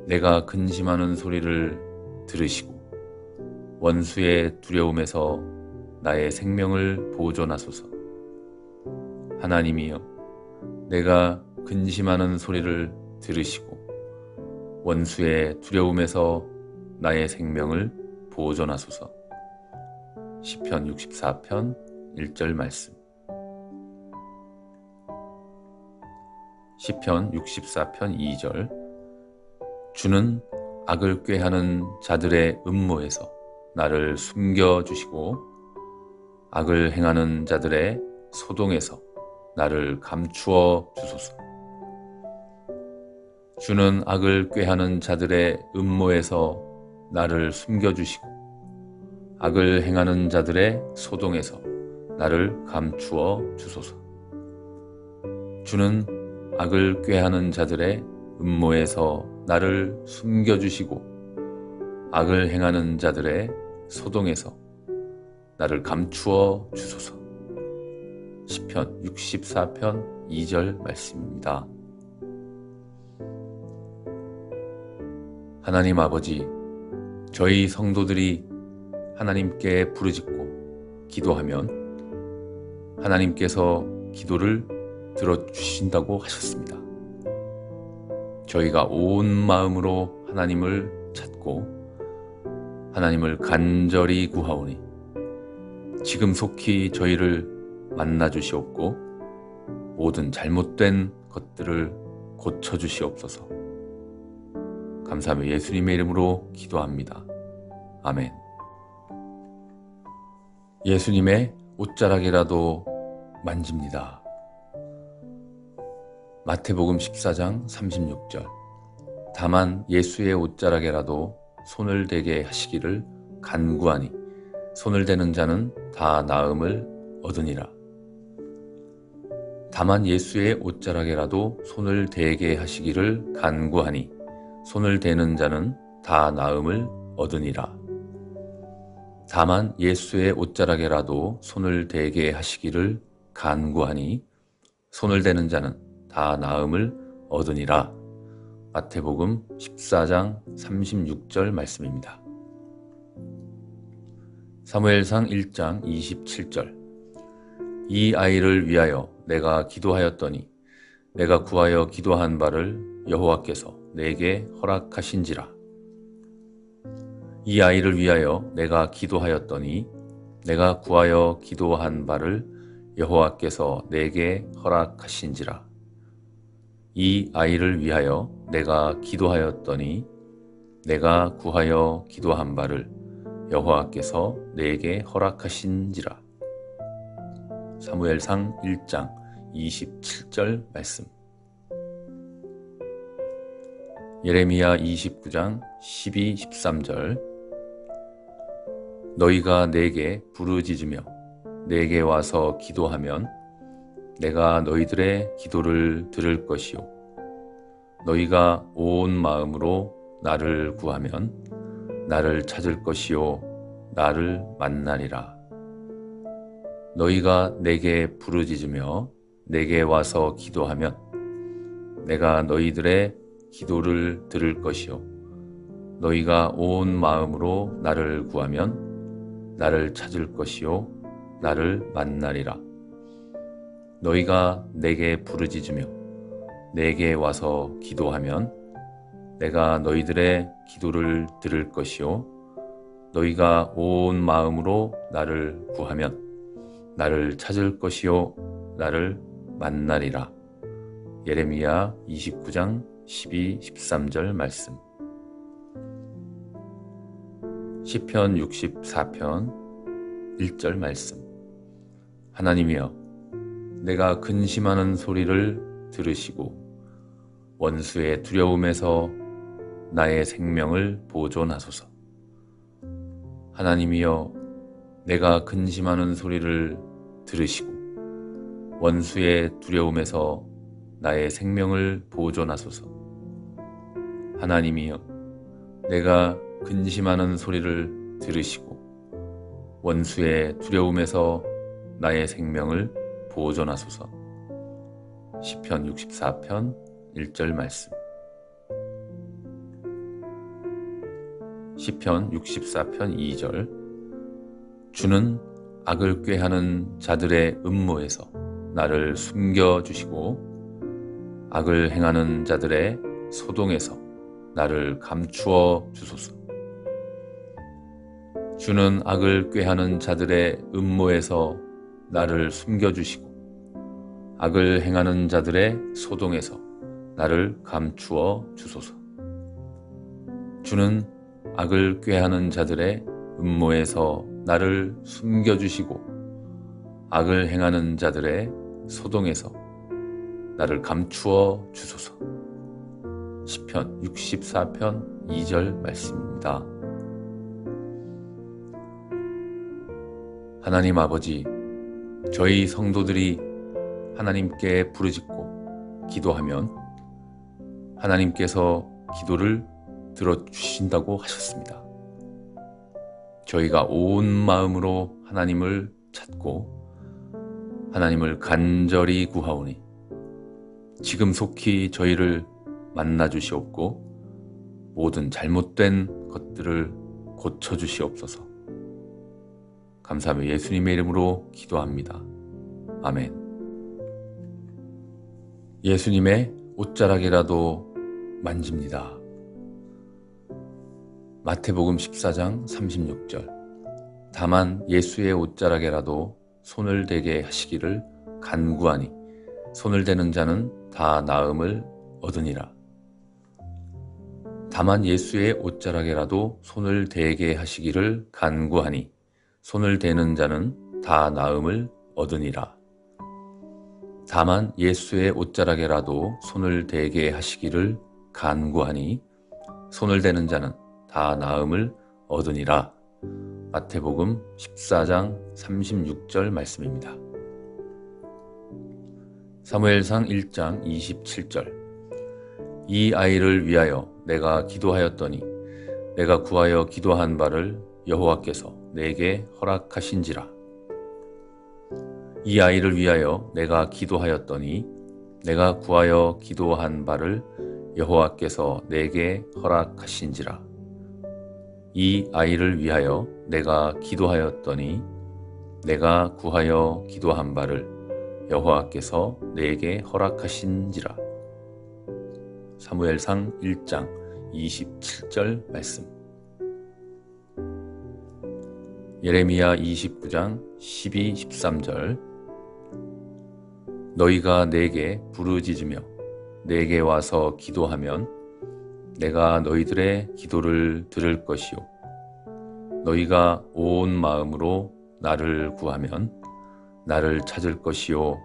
내가 근심하는 소리를 들으시고 원수의 두려움에서 나의 생명을 보존하소서. 하나님이여, 내가 근심하는 소리를 들으시고 원수의 두려움에서 나의 생명을 보존하소서. 시편 64편 1절 말씀. 시편 64편 2절. 주는 악을 꾀하는 자들의 음모에서 나를 숨겨주시고 악을 행하는 자들의 소동에서 나를 감추어 주소서. 주는 악을 꾀하는 자들의 음모에서 나를 숨겨주시고 악을 행하는 자들의 소동에서 나를 감추어 주소서. 주는 악을 꾀하는 자들의 음모에서 나를 숨겨주시고 악을 행하는 자들의 소동에서 나를 감추어 주소서. 시편 64편 2절 말씀입니다. 하나님 아버지, 저희 성도들이 하나님께 부르짖고 기도하면 하나님께서 기도를 들어주신다고 하셨습니다. 저희가 온 마음으로 하나님을 찾고 하나님을 간절히 구하오니 지금 속히 저희를 만나주시옵고 모든 잘못된 것들을 고쳐주시옵소서. 감사하며 예수님의 이름으로 기도합니다. 아멘. 예수님의 옷자락이라도 만집니다. 마태복음 14장 36절. 다만 예수의 옷자락에라도 손을 대게 하시기를 간구하니 손을 대는 자는 다 나음을 얻으니라. 다만 예수의 옷자락에라도 손을 대게 하시기를 간구하니 손을 대는 자는 다 나음을 얻으니라. 다만 예수의 옷자락에라도 손을 대게 하시기를 간구하니 손을 대는 자는 다 나음을 얻으니라. 마태복음 14장 36절 말씀입니다. 사무엘상 1장 27절. 이 아이를 위하여 내가 기도하였더니 내가 구하여 기도한 바를 여호와께서 내게 허락하신지라. 이 아이를 위하여 내가 기도하였더니 내가 구하여 기도한 바를 여호와께서 내게 허락하신지라. 이 아이를 위하여 내가 기도하였더니 내가 구하여 기도한 바를 여호와께서 내게 허락하신지라. 사무엘상 1장 27절 말씀. 예레미야 29장 12, 13절. 너희가 내게 부르짖으며 내게 와서 기도하면 내가 너희들의 기도를 들을 것이요 너희가 온 마음으로 나를 구하면 나를 찾을 것이요 나를 만나리라. 너희가 내게 부르짖으며 내게 와서 기도하면 내가 너희들의 기도를 들을 것이요 너희가 온 마음으로 나를 구하면 나를 찾을 것이요 나를 만나리라. 너희가 내게 부르짖으며 내게 와서 기도하면 내가 너희들의 기도를 들을 것이요 너희가 온 마음으로 나를 구하면 나를 찾을 것이요 나를 만나리라. 예레미야 29장 12, 13절 말씀. 시편 64편 1절 말씀. 하나님이여, 내가 근심하는 소리를 들으시고 원수의 두려움에서 나의 생명을 보존하소서. 하나님이여, 내가 근심하는 소리를 들으시고 원수의 두려움에서 나의 생명을 보존하소서. 하나님이여, 내가 근심하는 소리를 들으시고 원수의 두려움에서 나의 생명을 보존하소서. 시편 64편 1절 말씀. 시편 64편 2절. 주는 악을 꾀하는 자들의 음모에서 나를 숨겨주시고 악을 행하는 자들의 소동에서 나를 감추어 주소서. 주는 악을 꾀하는 자들의 음모에서 나를 숨겨주시고 악을 행하는 자들의 소동에서 나를 감추어 주소서. 주는 악을 꾀하는 자들의 음모에서 나를 숨겨주시고 악을 행하는 자들의 소동에서 나를 감추어 주소서. 시편 64편 2절 말씀입니다. 하나님 아버지, 저희 성도들이 하나님께 부르짖고 기도하면 하나님께서 기도를 들어주신다고 하셨습니다. 저희가 온 마음으로 하나님을 찾고 하나님을 간절히 구하오니 지금 속히 저희를 만나 주시옵고 모든 잘못된 것들을 고쳐 주시옵소서. 감사하며 예수님의 이름으로 기도합니다. 아멘. 예수님의 옷자락이라도 만집니다. 마태복음 14장 36절. 다만 예수의 옷자락에라도 손을 대게 하시기를 간구하니 손을 대는 자는 다 나음을 얻으니라. 다만 예수의 옷자락에라도 손을 대게 하시기를 간구하니 손을 대는 자는 다 나음을 얻으니라. 다만 예수의 옷자락에라도 손을 대게 하시기를 간구하니 손을 대는 자는 다 나음을 얻으니라. 마태복음 14장 36절 말씀입니다. 사무엘상 1장 27절. 이 아이를 위하여 내가 기도하였더니 내가 구하여 기도한 바를 여호와께서 내게 허락하신지라. 이 아이를 위하여 내가 기도하였더니 내가 구하여 기도한 바를 여호와께서 내게 허락하신지라. 이 아이를 위하여 내가 기도하였더니 내가 구하여 기도한 바를 여호와께서 내게 허락하신지라. 사무엘상 1장 27절 말씀. 예레미야 29장 12, 13절. 너희가 내게 부르짖으며 내게 와서 기도하면 내가 너희들의 기도를 들을 것이요 너희가 온 마음으로 나를 구하면 나를 찾을 것이요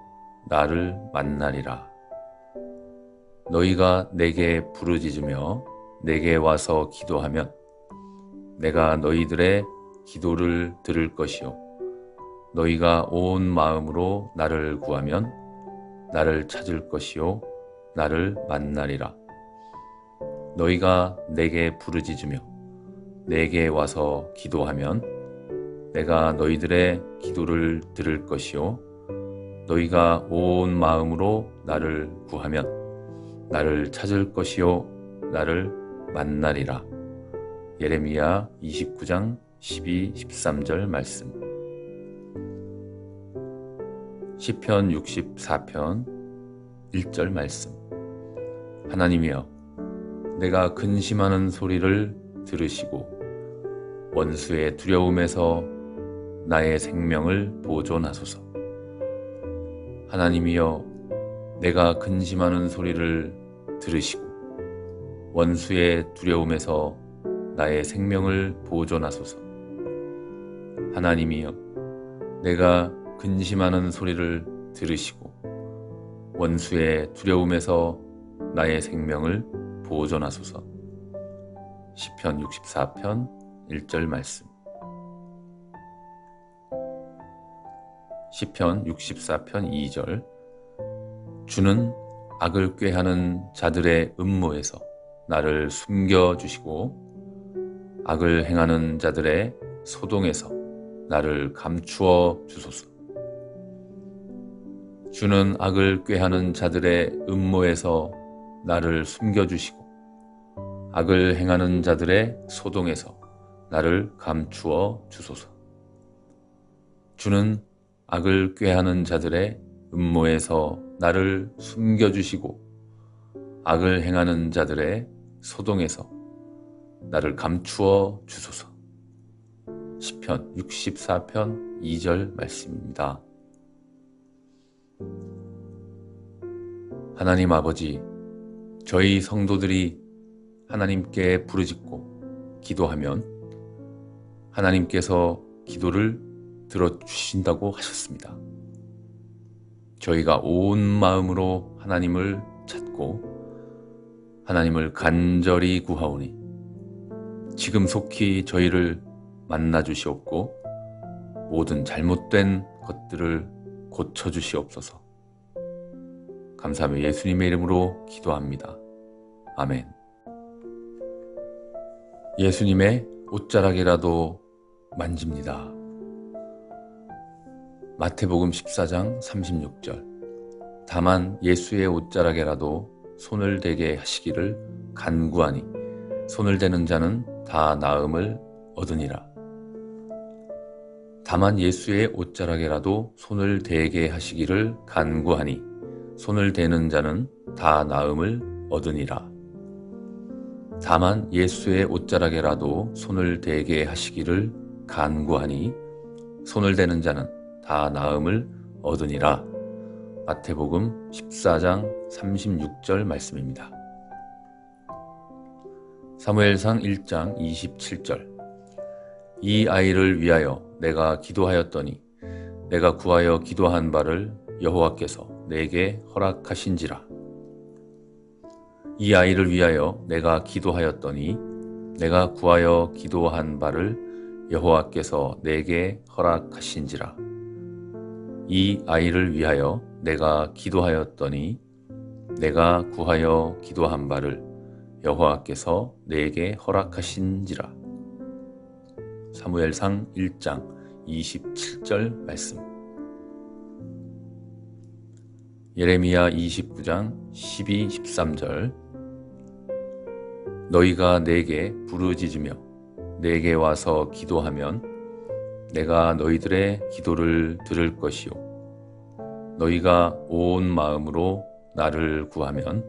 나를 만나리라. 너희가 내게 부르짖으며 내게 와서 기도하면 내가 너희들의 기도를 들을 것이요 너희가 온 마음으로 나를 구하면 나를 찾을 것이요 나를 만나리라. 너희가 내게 부르짖으며 내게 와서 기도하면 내가 너희들의 기도를 들을 것이요 너희가 온 마음으로 나를 구하면 나를 찾을 것이요 나를 만나리라. 예레미야 29장 12, 13절 말씀. 시편 64편 1절 말씀. 하나님이여, 내가 근심하는 소리를 들으시고 원수의 두려움에서 나의 생명을 보존하소서. 하나님이여, 내가 근심하는 소리를 들으시고 원수의 두려움에서 나의 생명을 보존하소서. 하나님이여, 내가 근심하는 소리를 들으시고 원수의 두려움에서 나의 생명을 보존하소서. 시편 64편 1절 말씀. 시편 64편 2절. 주는 악을 꾀하는 자들의 음모에서 나를 숨겨주시고 악을 행하는 자들의 소동에서 나를 감추어 주소서. 주는 악을 꾀하는 자들의 음모에서 나를 숨겨주시고 악을 행하는 자들의 소동에서 나를 감추어 주소서. 주는 악을 꾀하는 자들의 음모에서 나를 숨겨주시고 악을 행하는 자들의 소동에서 나를 감추어 주소서. 시편 64편 2절 말씀입니다. 하나님 아버지, 저희 성도들이 하나님께 부르짖고 기도하면 하나님께서 기도를 들어주신다고 하셨습니다. 저희가 온 마음으로 하나님을 찾고 하나님을 간절히 구하오니 지금 속히 저희를 만나 주시옵고 모든 잘못된 것들을 고쳐 주시옵소서. 감사하며 예수님의 이름으로 기도합니다. 아멘. 예수님의 옷자락이라도 만집니다. 마태복음 14장 36절. 다만 예수의 옷자락에라도 손을 대게 하시기를 간구하니 손을 대는 자는 다 나음을 얻으니라. 다만 예수의 옷자락에라도 손을 대게 하시기를 간구하니 손을 대는 자는 다 나음을 얻으니라. 다만 예수의 옷자락에라도 손을 대게 하시기를 간구하니 손을 대는 자는 다 나음을 얻으니라. 마태복음 14장 36절 말씀입니다. 사무엘상 1장 27절. 이 아이를 위하여 내가 기도하였더니 내가 구하여 기도한 바를 여호와께서 내게 허락하신지라. 이 아이를 위하여 내가 기도하였더니 내가 구하여 기도한 바를 여호와께서 내게 허락하신지라. 이 아이를 위하여 내가 기도하였더니 내가 구하여 기도한 바를 여호와께서 내게 허락하신지라. 사무엘상 1장 27절 말씀. 예레미야 29장 12, 13절. 너희가 내게 부르짖으며 내게 와서 기도하면 내가 너희들의 기도를 들을 것이요 너희가 온 마음으로 나를 구하면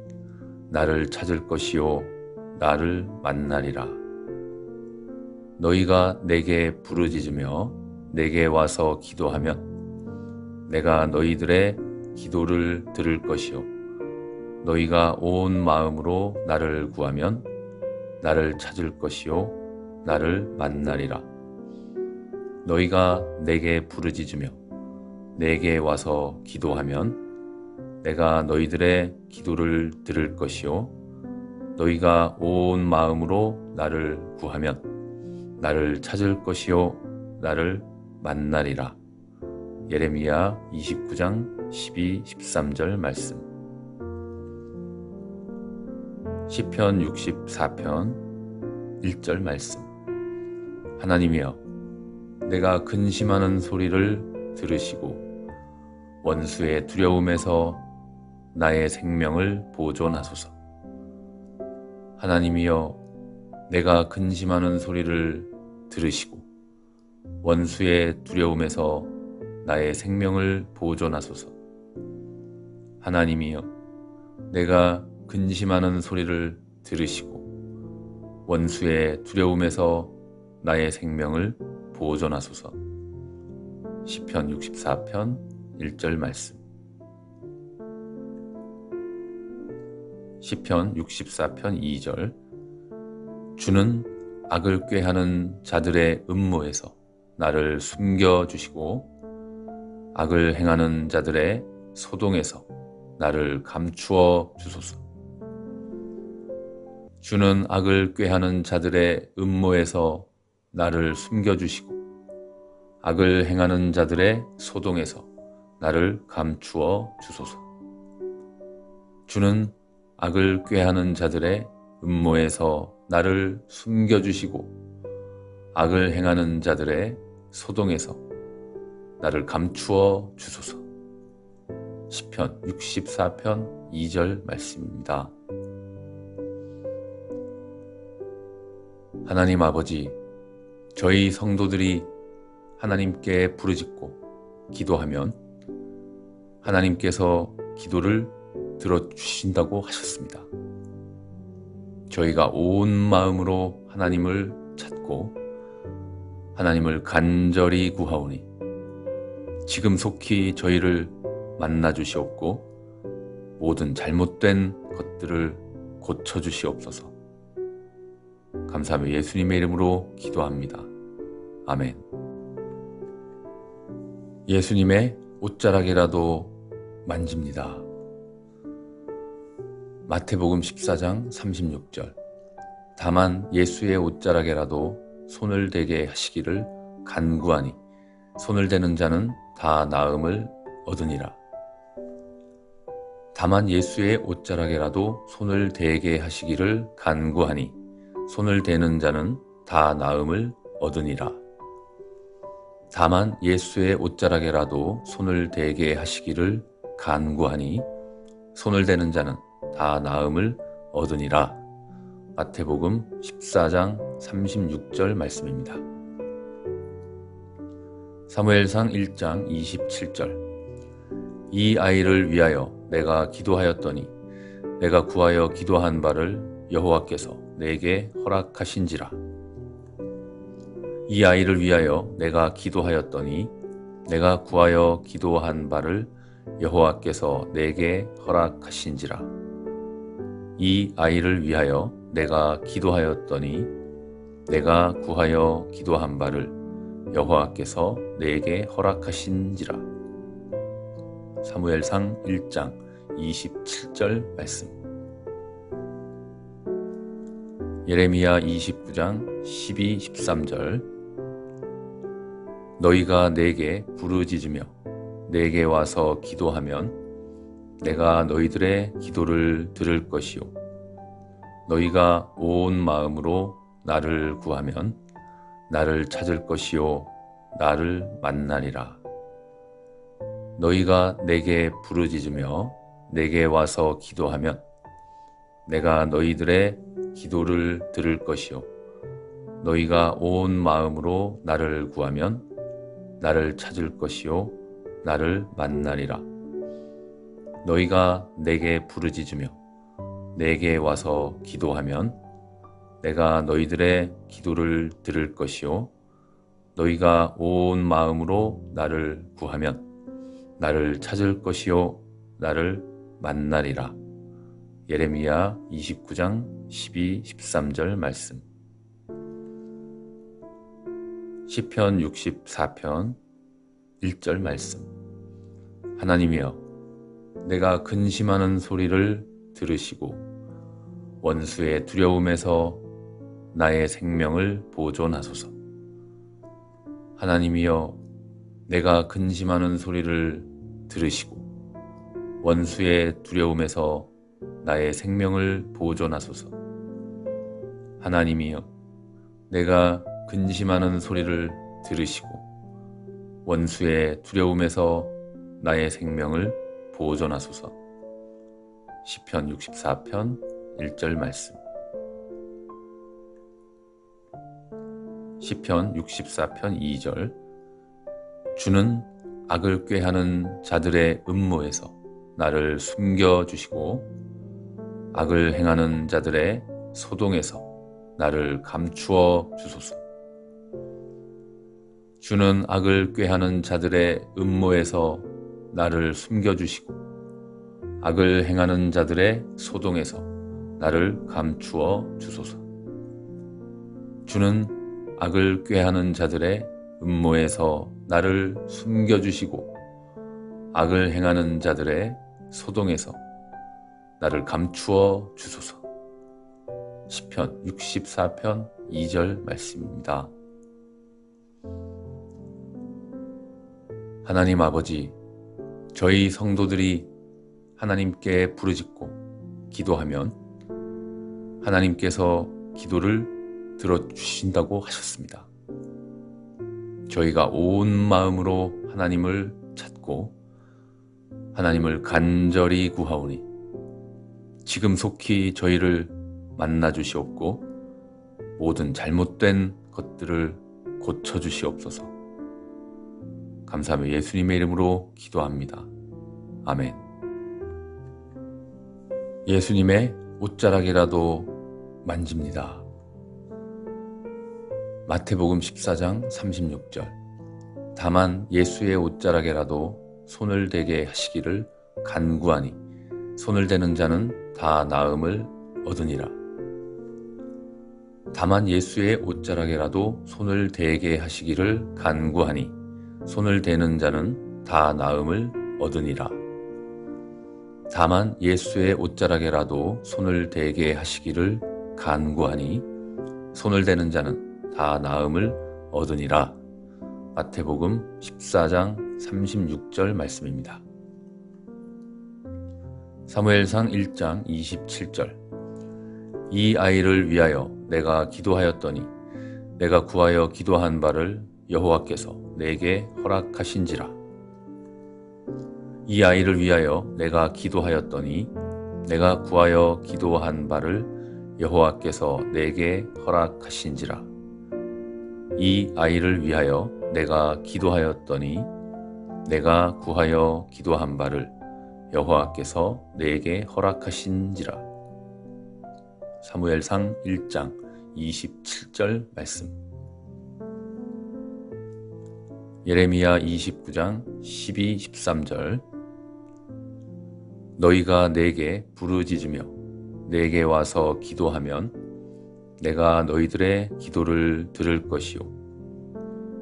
나를 찾을 것이요 나를 만나리라. 너희가 내게 부르짖으며 내게 와서 기도하면 내가 너희들의 기도를 들을 것이요 너희가 온 마음으로 나를 구하면 나를 찾을 것이요 나를 만나리라. 너희가 내게 부르짖으며 내게 와서 기도하면 내가 너희들의 기도를 들을 것이요 너희가 온 마음으로 나를 구하면 나를 찾을 것이요 나를 만나리라. 예레미야 29장 12, 13절 말씀. 시편 64편 1절 말씀. 하나님이여 내가 근심하는 소리를 들으시고 원수의 두려움에서 나의 생명을 보존하소서. 하나님이여 내가 근심하는 소리를 들으시고 원수의 두려움에서 나의 생명을 보존하소서. 하나님이여 내가 근심하는 소리를 들으시고 원수의 두려움에서 나의 생명을 보존하소서. 시편 64편 1절 말씀. 시편 64편 2절. 주는 악을 꾀하는 자들의 음모에서 나를 숨겨주시고 악을 행하는 자들의 소동에서 나를 감추어 주소서. 주는 악을 꾀하는 자들의 음모에서 나를 숨겨주시고 악을 행하는 자들의 소동에서 나를 감추어 주소서. 주는 악을 꾀하는 자들의 음모에서 나를 숨겨주시고 악을 행하는 자들의 소동에서 나를 감추어 주소서. 시편 64편 2절 말씀입니다. 하나님 아버지, 저희 성도들이 하나님께 부르짖고 기도하면 하나님께서 기도를 들어주신다고 하셨습니다. 저희가 온 마음으로 하나님을 찾고 하나님을 간절히 구하오니 지금 속히 저희를 만나 주시옵고 모든 잘못된 것들을 고쳐 주시옵소서. 감사하며 예수님의 이름으로 기도합니다. 아멘. 예수님의 옷자락이라도 만집니다. 마태복음 14장 36절. 다만 예수의 옷자락에라도 손을 대게 하시기를 간구하니 손을 대는 자는 다 나음을 얻으니라. 다만 예수의 옷자락에라도 손을 대게 하시기를 간구하니 손을 대는 자는 다 나음을 얻으니라. 다만 예수의 옷자락에라도 손을 대게 하시기를 간구하니 손을 대는 자는 다 나음을 얻으니라. 마태복음 14장 36절 말씀입니다. 사무엘상 1장 27절. 이 아이를 위하여 내가 기도하였더니 내가 구하여 기도한 바를 여호와께서 내게 허락하신지라. 이 아이를 위하여 내가 기도하였더니 내가 구하여 기도한 바를 여호와께서 내게 허락하신지라. 이 아이를 위하여 내가 기도하였더니 내가 구하여 기도한 바를 여호와께서 내게 허락하신지라. 사무엘상 1장 27절 말씀. 예레미야 29장 12, 13절. 너희가 내게 부르짖으며 내게 와서 기도하면 내가 너희들의 기도를 들을 것이요 너희가 온 마음으로 나를 구하면 나를 찾을 것이요 나를 만나리라. 너희가 내게 부르짖으며 내게 와서 기도하면 내가 너희들의 기도를 들을 것이요 너희가 온 마음으로 나를 구하면 나를 찾을 것이요 나를 만나리라. 너희가 내게 부르짖으며 내게 와서 기도하면 내가 너희들의 기도를 들을 것이요 너희가 온 마음으로 나를 구하면 나를 찾을 것이요 나를 만나리라. 예레미야 29장 12, 13절 말씀. 시편 64편 1절 말씀. 하나님이여 내가 근심하는 소리를 들으시고 원수의 두려움에서 나의 생명을 보존하소서. 하나님이여 내가 근심하는 소리를 들으시고 원수의 두려움에서 나의 생명을 보존하소서. 하나님이여 내가 근심하는 소리를 들으시고 원수의 두려움에서 나의 생명을 보존하소서. 시편 64편 1절 말씀. 시편 64편 2절. 주는 악을 꾀하는 자들의 음모에서 나를 숨겨주시고 악을 행하는 자들의 소동에서 나를 감추어 주소서. 주는 악을 꾀하는 자들의 음모에서 나를 숨겨주시고 악을 행하는 자들의 소동에서 나를 감추어 주소서. 주는 악을 꾀하는 자들의 음모에서 나를 숨겨주시고 악을 행하는 자들의 소동에서 나를 감추어 주소서. 시편 64편 2절 말씀입니다. 하나님 아버지, 저희 성도들이 하나님께 부르짖고 기도하면 하나님께서 기도를 들어주신다고 하셨습니다. 저희가 온 마음으로 하나님을 찾고 하나님을 간절히 구하오니 지금 속히 저희를 만나 주시옵고 모든 잘못된 것들을 고쳐 주시옵소서. 감사하며 예수님의 이름으로 기도합니다. 아멘. 예수님의 옷자락이라도 만집니다. 마태복음 14장 36절. 다만 예수의 옷자락에라도 손을 대게 하시기를 간구하니 손을 대는 자는 다 나음을 얻으니라. 다만 예수의 옷자락에라도 손을 대게 하시기를 간구하니 손을 대는 자는 다 나음을 얻으니라. 다만 예수의 옷자락에라도 손을 대게 하시기를 간구하니 손을 대는 자는 다 나음을 얻으니라. 마태복음 14장 36절 말씀입니다. 사무엘상 1장 27절 이 아이를 위하여 내가 기도하였더니 내가 구하여 기도한 바를 여호와께서 내게 허락하신지라. 이 아이를 위하여 내가 기도하였더니 내가 구하여 기도한 바를 여호와께서 내게 허락하신지라. 이 아이를 위하여 내가 기도하였더니 내가 구하여 기도한 바를 여호와께서 내게 허락하신지라. 사무엘상 1장 27절 말씀. 예레미야 29장 12, 13절 너희가 내게 부르짖으며 내게 와서 기도하면 내가 너희들의 기도를 들을 것이요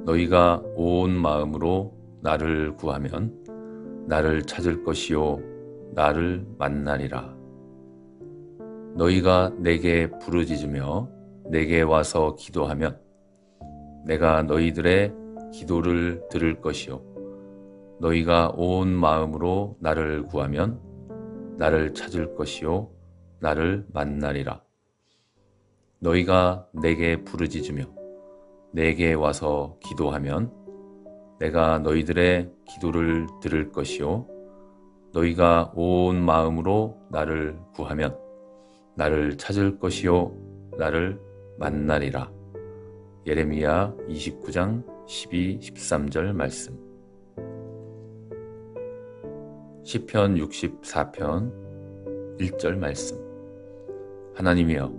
너희가 온 마음으로 나를 구하면 나를 찾을 것이요 나를 만나리라. 너희가 내게 부르짖으며 내게 와서 기도하면 내가 너희들의 기도를 들을 것이요 너희가 온 마음으로 나를 구하면 나를 찾을 것이요 나를 만나리라. 너희가 내게 부르짖으며 내게 와서 기도하면 내가 너희들의 기도를 들을 것이요 너희가 온 마음으로 나를 구하면 나를 찾을 것이요 나를 만나리라. 예레미야 29장 12, 13절 말씀. 시편 64편 1절 말씀. 하나님이여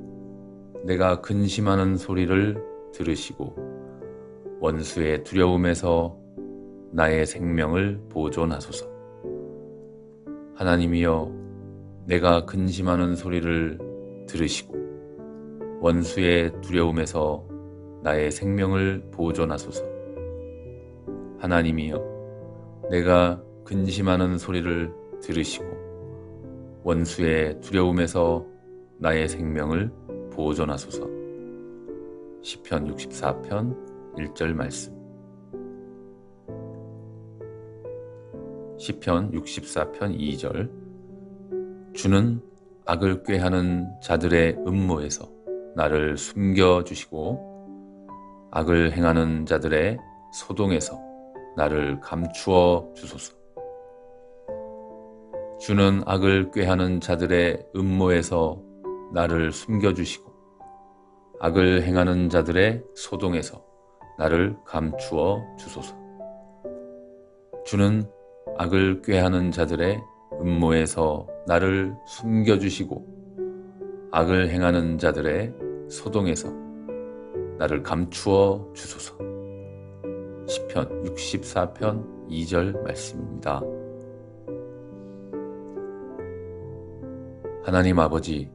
내가 근심하는 소리를 들으시고 원수의 두려움에서 나의 생명을 보존하소서. 하나님이여 내가 근심하는 소리를 들으시고 원수의 두려움에서 나의 생명을 보존하소서. 하나님이여 내가 근심하는 소리를 들으시고 원수의 두려움에서 나의 생명을 보존하소서. 시편 64편 1절 말씀. 시편 64편 2절 주는 악을 꾀하는 자들의 음모에서 나를 숨겨주시고 악을 행하는 자들의 소동에서 나를 감추어 주소서. 주는 악을 꾀하는 자들의 음모에서 나를 숨겨주시고 악을 행하는 자들의 소동에서 나를 감추어 주소서. 주는 악을 꾀하는 자들의 음모에서 나를 숨겨주시고 악을 행하는 자들의 소동에서 나를 감추어 주소서. 시편 64편 2절 말씀입니다. 하나님 아버지,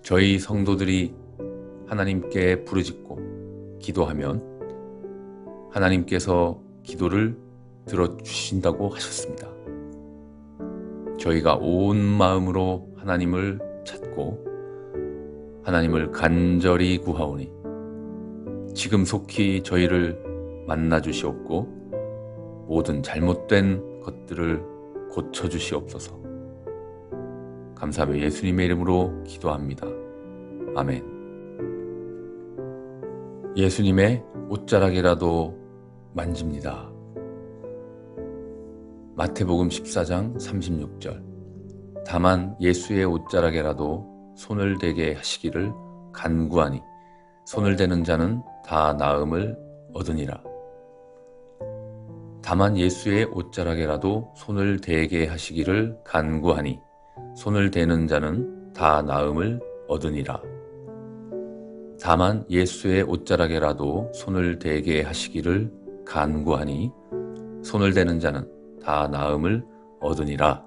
저희 성도들이 하나님께 부르짖고 기도하면 하나님께서 기도를 들어주신다고 하셨습니다. 저희가 온 마음으로 하나님을 찾고 하나님을 간절히 구하오니 지금 속히 저희를 만나주시옵고 모든 잘못된 것들을 고쳐주시옵소서. 감사하며 예수님의 이름으로 기도합니다. 아멘. 예수님의 옷자락이라도 만집니다. 마태복음 14장 36절 다만 예수의 옷자락에라도 손을 대게 하시기를 간구하니 손을 대는 자는 다 나음을 얻으니라. 다만 예수의 옷자락에라도 손을 대게 하시기를 간구하니 손을 대는 자는 다 나음을 얻으니라. 다만 예수의 옷자락에라도 손을 대게 하시기를 간구하니 손을 대는 자는 다 나음을 얻으니라.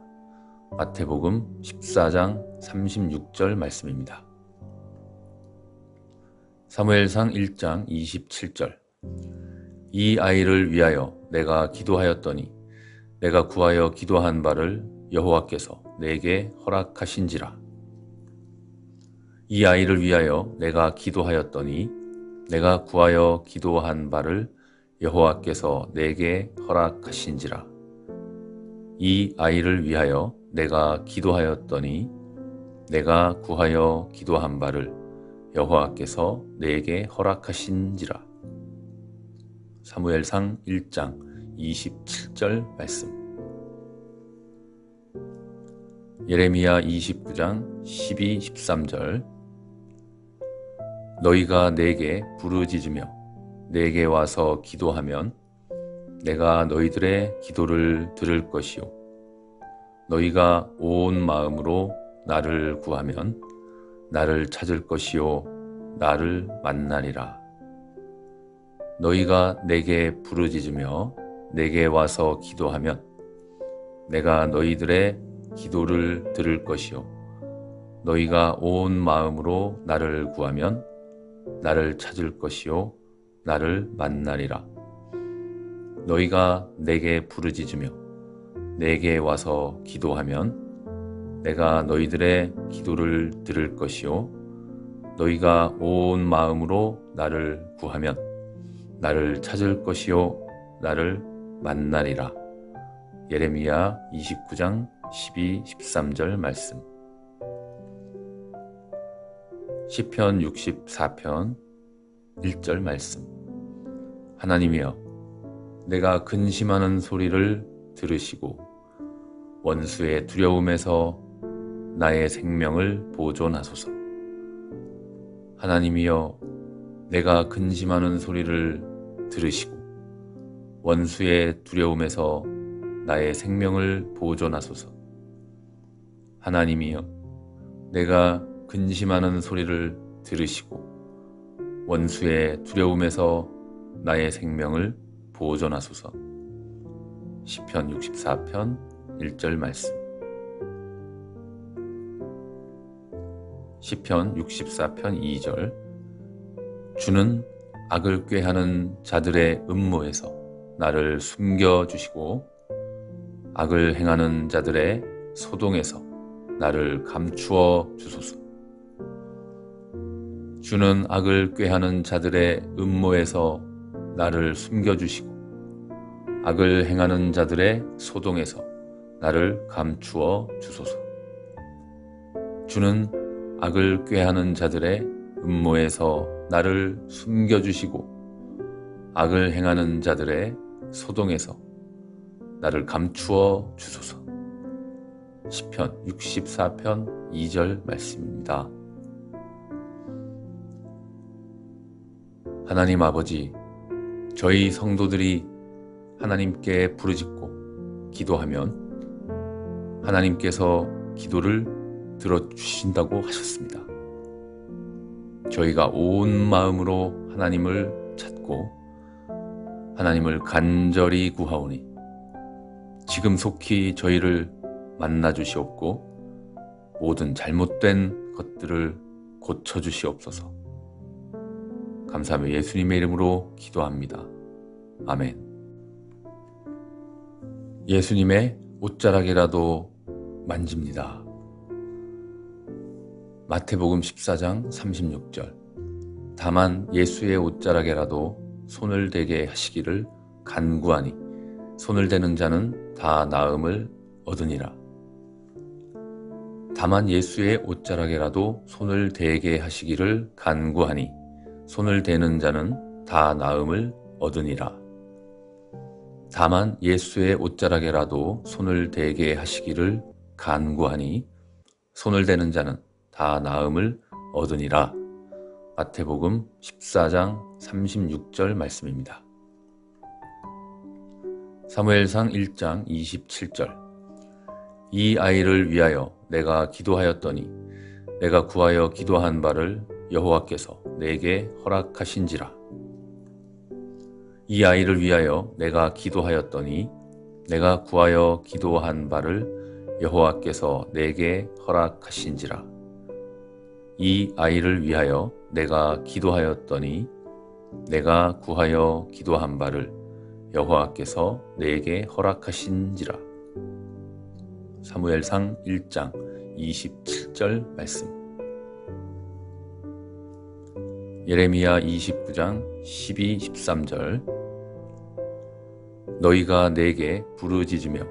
마태복음 14장 36절 말씀입니다. 사무엘상 1장 27절. 이 아이를 위하여 내가 기도하였더니 내가 구하여 기도한 바를 여호와께서 내게 허락하신지라. 이 아이를 위하여 내가 기도하였더니 내가 구하여 기도한 바를 여호와께서 내게 허락하신지라. 이 아이를 위하여 내가 기도하였더니 내가 구하여 기도한 바를 여호와께서 내게 허락하신지라. 사무엘상 1장 27절 말씀. 예레미야 29장 12, 13절. 너희가 내게 부르짖으며 내게 와서 기도하면 내가 너희들의 기도를 들을 것이요 너희가 온 마음으로 나를 구하면 나를 찾을 것이요 나를 만나리라. 너희가 내게 부르짖으며 내게 와서 기도하면 내가 너희들의 기도를 들을 것이요 너희가 온 마음으로 나를 구하면 나를 찾을 것이요 나를 만나리라. 너희가 내게 부르짖으며 내게 와서 기도하면 내가 너희들의 기도를 들을 것이요 너희가 온 마음으로 나를 구하면 나를 찾을 것이요 나를 만나리라. 예레미야 29장 12, 13절 말씀. 시편 64편 1절 말씀. 하나님이여 내가 근심하는 소리를 들으시고 원수의 두려움에서 나의 생명을 보존하소서. 하나님이여 내가 근심하는 소리를 들으시고 원수의 두려움에서 나의 생명을 보존하소서. 하나님이여 내가 근심하는 소리를 들으시고 원수의 두려움에서 나의 생명을 보존하소서. 시편 64편 1절 말씀. 시편 64편 2절. 주는 악을 꾀하는 자들의 음모에서 나를 숨겨주시고 악을 행하는 자들의 소동에서 나를 감추어 주소서. 주는 악을 꾀하는 자들의 음모에서 나를 숨겨주시고 악을 행하는 자들의 소동에서 나를 감추어 주소서. 주는 악을 꾀하는 자들의 음모에서 나를 숨겨주시고 악을 행하는 자들의 소동에서 나를 감추어 주소서. 시편 64편 2절 말씀입니다. 하나님 아버지, 저희 성도들이 하나님께 부르짖고 기도하면 하나님께서 기도를 들어주신다고 하셨습니다. 저희가 온 마음으로 하나님을 찾고 하나님을 간절히 구하오니 지금 속히 저희를 만나 주시옵고 모든 잘못된 것들을 고쳐 주시옵소서. 감사하며 예수님의 이름으로 기도합니다. 아멘. 예수님의 옷자락이라도 만집니다. 마태복음 14장 36절. 다만 예수의 옷자락에라도 손을 대게 하시기를 간구하니 손을 대는 자는 다 나음을 얻으니라. 다만 예수의 옷자락에라도 손을 대게 하시기를 간구하니 손을 대는 자는 다 나음을 얻으니라. 다만 예수의 옷자락에라도 손을 대게 하시기를 간구하니 손을 대는 자는 다 나음을 얻으니라. 마태복음 14장 36절 말씀입니다. 사무엘상 1장 27절. 이 아이를 위하여 내가 기도하였더니 내가 구하여 기도한 바를 여호와께서 내게 허락하신지라. 이 아이를 위하여 내가 기도하였더니 내가 구하여 기도한 바를 여호와께서 내게 허락하신지라. 이 아이를 위하여 내가 기도하였더니 내가 구하여 기도한 바를 여호와께서 내게 허락하신지라. 사무엘상 1장 27절 말씀. 예레미야 29장 12, 13절. 너희가 내게 부르짖으며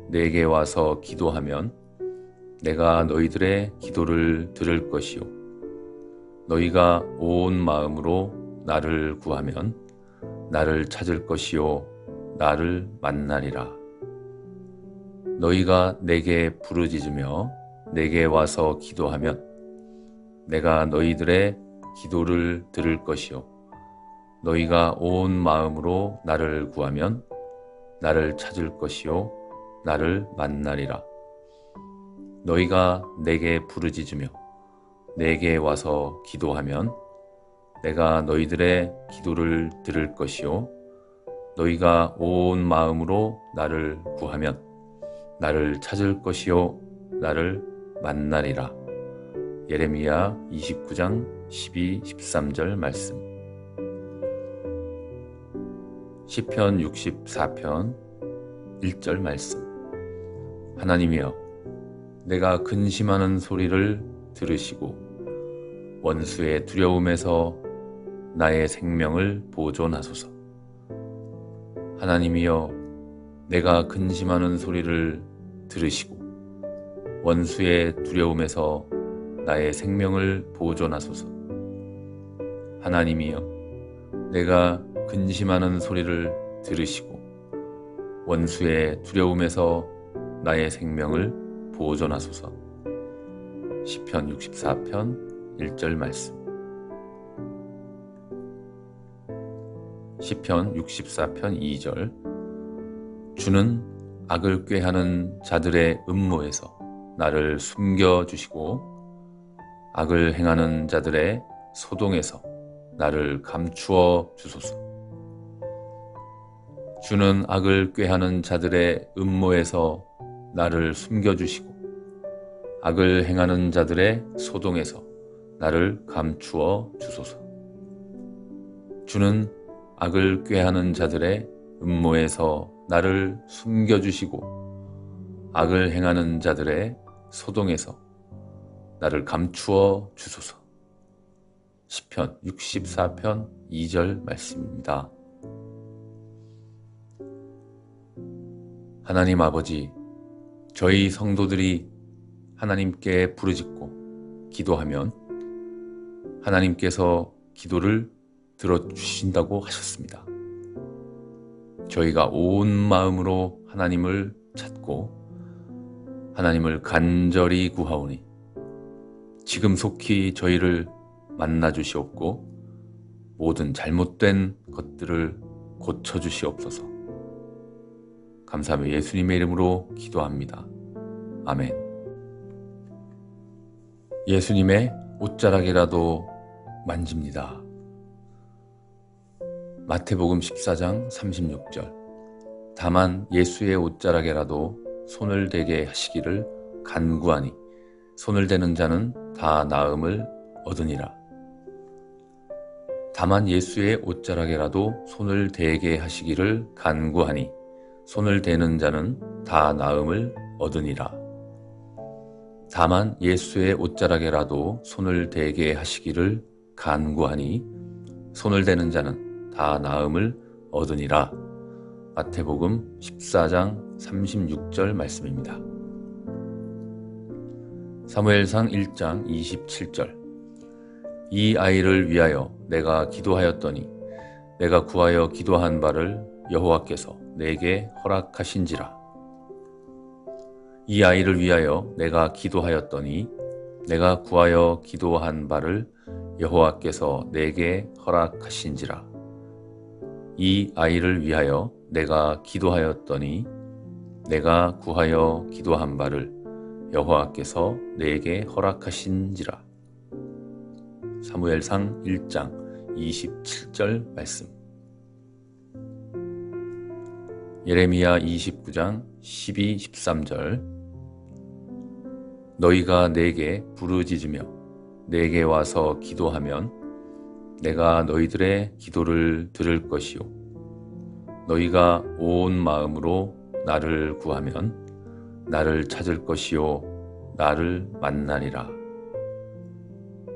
내게 와서 기도하면 내가 너희들의 기도를 들을 것이요 너희가 온 마음으로 나를 구하면 나를 찾을 것이요 나를 만나리라. 너희가 내게 부르짖으며 내게 와서 기도하면 내가 너희들의 기도를 들을 것이요 너희가 온 마음으로 나를 구하면 나를 찾을 것이요 나를 만나리라. 너희가 내게 부르짖으며 내게 와서 기도하면 내가 너희들의 기도를 들을 것이요 너희가 온 마음으로 나를 구하면 나를 찾을 것이요 나를 만나리라. 예레미야 29장 12, 13절 말씀. 시편 64편 1절 말씀. 하나님이여 내가 근심하는 소리를 들으시고 원수의 두려움에서 나의 생명을 보존하소서. 하나님이여 내가 근심하는 소리를 들으시고 원수의 두려움에서 나의 생명을 보존하소서. 하나님이여 내가 근심하는 소리를 들으시고 원수의 두려움에서 나의 생명을 보존하소서. 시편 64편 1절 말씀. 시편 64편 2절. 주는 악을 꾀하는 자들의 음모에서 나를 숨겨주시고 악을 행하는 자들의 소동에서 나를 감추어 주소서. 주는 악을 꾀하는 자들의 음모에서 나를 숨겨주시고 악을 행하는 자들의 소동에서 나를 감추어 주소서. 주는 악을 꾀하는 자들의 음모에서 나를 숨겨주시고 악을 행하는 자들의 소동에서 나를 감추어 주소서. 시편 64편 2절 말씀입니다. 하나님 아버지, 저희 성도들이 하나님께 부르짖고 기도하면 하나님께서 기도를 들어주신다고 하셨습니다. 저희가 온 마음으로 하나님을 찾고 하나님을 간절히 구하오니 지금 속히 저희를 만나 주시옵고 모든 잘못된 것들을 고쳐주시옵소서. 감사하며 예수님의 이름으로 기도합니다. 아멘. 예수님의 옷자락이라도 만집니다. 마태복음 14장 36절. 다만 예수의 옷자락에라도 손을 대게 하시기를 간구하니 손을 대는 자는 다 나음을 얻으니라. 다만 예수의 옷자락에라도 손을 대게 하시기를 간구하니 손을 대는 자는 다 나음을 얻으니라. 다만 예수의 옷자락에라도 손을 대게 하시기를 간구하니 손을 대는 자는 다 나음을 얻으니라. 마태복음 14장 36절 말씀입니다. 사무엘상 1장 27절. 이 아이를 위하여 내가 기도하였더니 내가 구하여 기도한 바를 여호와께서 내게 허락하신지라. 이 아이를 위하여 내가 기도하였더니 내가 구하여 기도한 바를 여호와께서 내게 허락하신지라. 이 아이를 위하여 내가 기도하였더니 내가 구하여 기도한 바를 여호와께서 내게 허락하신지라. 사무엘상 1장 27절 말씀. 예레미야 29장 12, 13절. 너희가 내게 부르짖으며 내게 와서 기도하면 내가 너희들의 기도를 들을 것이요 너희가 온 마음으로 나를 구하면 나를 찾을 것이요 나를 만나리라.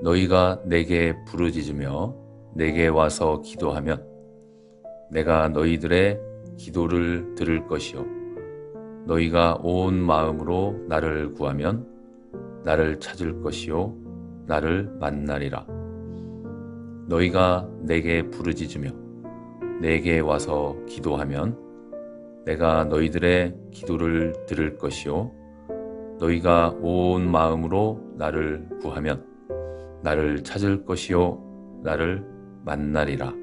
너희가 내게 부르짖으며 내게 와서 기도하면 내가 너희들의 기도를 들을 것이요 너희가 온 마음으로 나를 구하면 나를 찾을 것이요 나를 만나리라. 너희가 내게 부르짖으며 내게 와서 기도하면 내가 너희들의 기도를 들을 것이요 너희가 온 마음으로 나를 구하면 나를 찾을 것이요 나를 만나리라.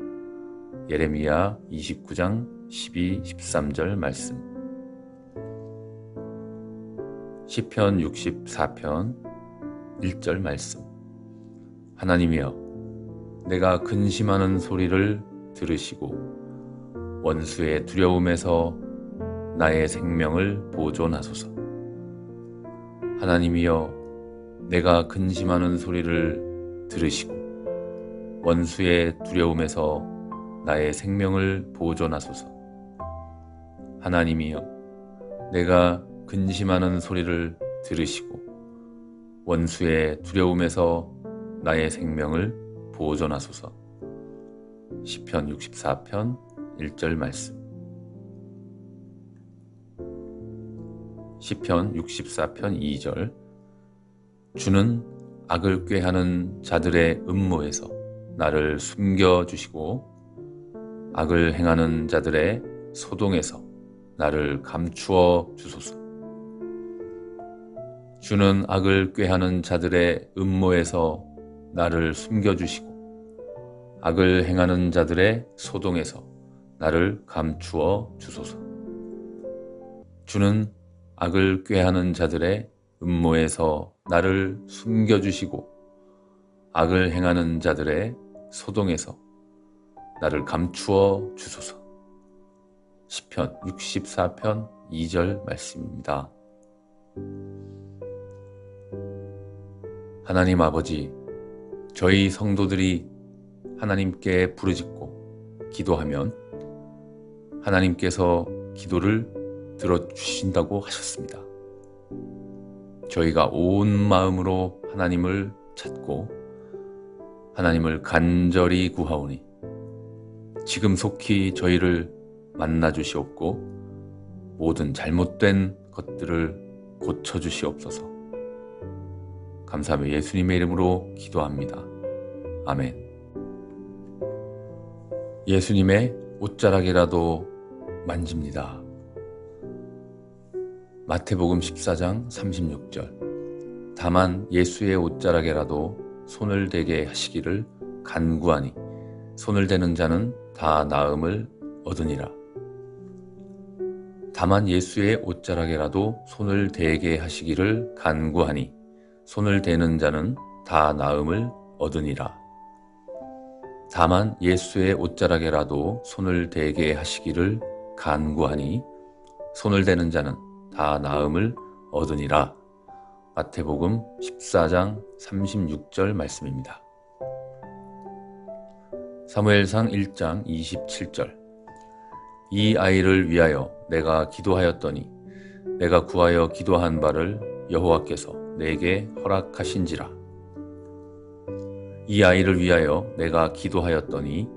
예레미야 29장 12, 13절 말씀. 시편 64편 1절 말씀. 하나님이여 내가 근심하는 소리를 들으시고 원수의 두려움에서 나의 생명을 보존하소서. 하나님이여 내가 근심하는 소리를 들으시고 원수의 두려움에서 나의 생명을 보존하소서. 하나님이여 내가 근심하는 소리를 들으시고 원수의 두려움에서 나의 생명을 보존하소서. 시편 64편 1절 말씀. 시편 64편 2절. 주는 악을 꾀하는 자들의 음모에서 나를 숨겨주시고 악을 행하는 자들의 소동에서 나를 감추어 주소서. 주는 악을 꾀하는 자들의 음모에서 나를 숨겨주시고 악을 행하는 자들의 소동에서 나를 감추어 주소서. 주는 악을 꾀하는 자들의 음모에서 나를 숨겨주시고 악을 행하는 자들의 소동에서 나를 감추어 주소서. 시편 64편 2절 말씀입니다. 하나님 아버지, 저희 성도들이 하나님께 부르짖고 기도하면 하나님께서 기도를 들어주신다고 하셨습니다. 저희가 온 마음으로 하나님을 찾고 하나님을 간절히 구하오니 지금 속히 저희를 만나주시옵고 모든 잘못된 것들을 고쳐주시옵소서. 감사하며 예수님의 이름으로 기도합니다. 아멘. 예수님의 옷자락이라도 만집니다. 마태복음 14장 36절. 다만 예수의 옷자락에라도 손을 대게 하시기를 간구하니 손을 대는 자는 다 나음을 얻으니라. 다만 예수의 옷자락에라도 손을 대게 하시기를 간구하니 손을 대는 자는 다 나음을 얻으니라. 다만 예수의 옷자락에라도 손을 대게 하시기를 간구하니 손을 대는 자는 다 나음을 얻으니라. 마태복음 14장 36절 말씀입니다. 사무엘상 1장 27절. 이 아이를 위하여 내가 기도하였더니 내가 구하여 기도한 바를 여호와께서 내게 허락하신지라. 이 아이를 위하여 내가 기도하였더니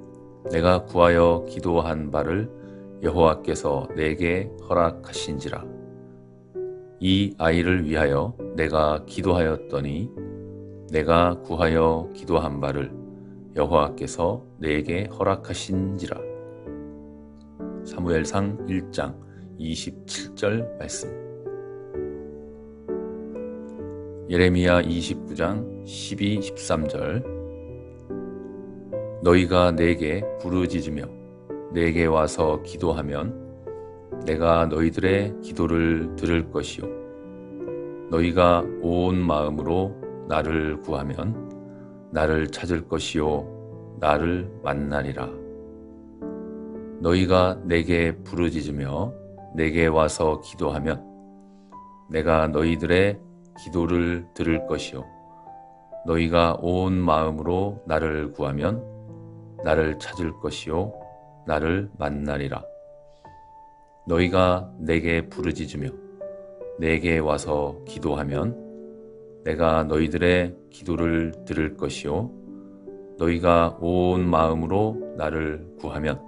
내가 구하여 기도한 바를 여호와께서 내게 허락하신지라. 이 아이를 위하여 내가 기도하였더니 내가 구하여 기도한 바를 여호와께서 내게 허락하신지라. 사무엘상 1장 27절 말씀. 예레미야 29장 12, 13절. 너희가 내게 부르짖으며 내게 와서 기도하면 내가 너희들의 기도를 들을 것이요 너희가 온 마음으로 나를 구하면 나를 찾을 것이요 나를 만나리라. 너희가 내게 부르짖으며 내게 와서 기도하면 내가 너희들의 기도를 들을 것이요 너희가 온 마음으로 나를 구하면 나를 찾을 것이요 나를 만나리라. 너희가 내게 부르짖으며 내게 와서 기도하면 내가 너희들의 기도를 들을 것이요 너희가 온 마음으로 나를 구하면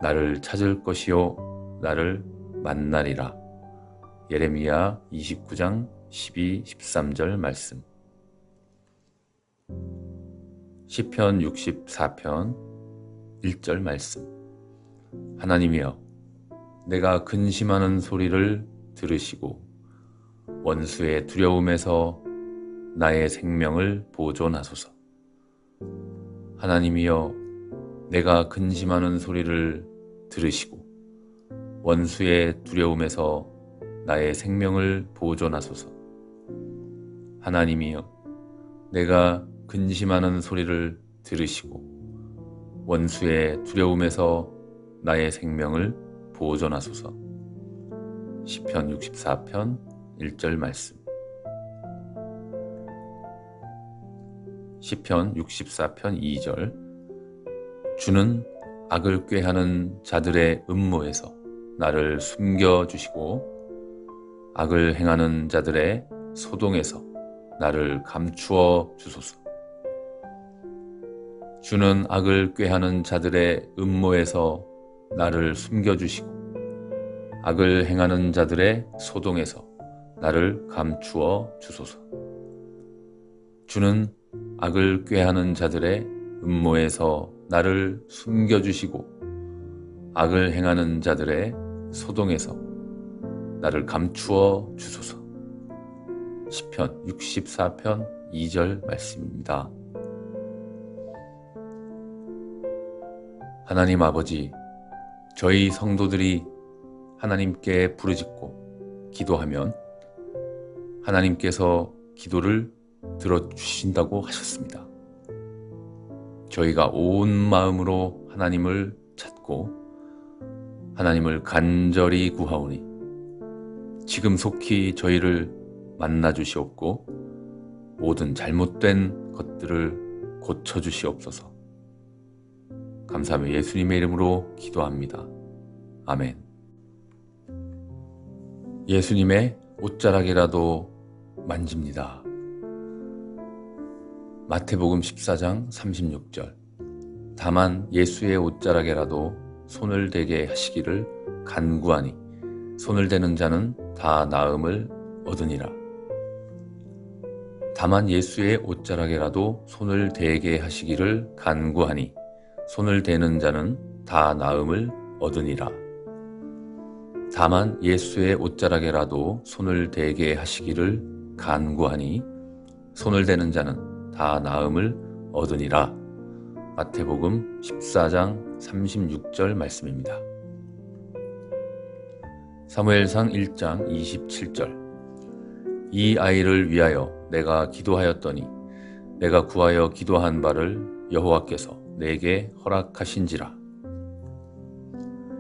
나를 찾을 것이요 나를 만나리라. 예레미야 29장 12, 13절 말씀. 시편 64편 1절 말씀. 하나님이여, 내가 근심하는 소리를 들으시고 원수의 두려움에서 나의 생명을 보존하소서. 하나님이여, 내가 근심하는 소리를 들으시고 원수의 두려움에서 나의 생명을 보존하소서. 하나님이여, 내가 근심하는 소리를 들으시고 원수의 두려움에서 나의 생명을 보존하소서. 시편 64편 1절 말씀. 시편 64편 2절. 주는 악을 꾀하는 자들의 음모에서 나를 숨겨주시고 악을 행하는 자들의 소동에서 나를 감추어 주소서. 주는 악을 꾀하는 자들의 음모에서 나를 숨겨주시고 악을 행하는 자들의 소동에서 나를 감추어 주소서. 주는 악을 꾀하는 자들의 음모에서 나를 숨겨주시고 악을 행하는 자들의 소동에서 나를 감추어 주소서. 시편 64편 2절 말씀입니다. 하나님 아버지, 저희 성도들이 하나님께 부르짖고 기도하면 하나님께서 기도를 들어주신다고 하셨습니다. 저희가 온 마음으로 하나님을 찾고 하나님을 간절히 구하오니 지금 속히 저희를 만나주시옵고 모든 잘못된 것들을 고쳐주시옵소서. 감사하며 예수님의 이름으로 기도합니다. 아멘. 예수님의 옷자락이라도 만집니다. 마태복음 14장 36절. 다만 예수의 옷자락에라도 손을 대게 하시기를 간구하니 손을 대는 자는 다 나음을 얻으니라. 다만 예수의 옷자락에라도 손을 대게 하시기를 간구하니 손을 대는 자는 다 나음을 얻으니라. 다만 예수의 옷자락에라도 손을 대게 하시기를 간구하니 손을 대는 자는 다 나음을 얻으니라. 마태복음 14장 36절 말씀입니다. 사무엘상 1장 27절. 이 아이를 위하여 내가 기도하였더니 내가 구하여 기도한 바를 여호와께서 내게 허락하신지라.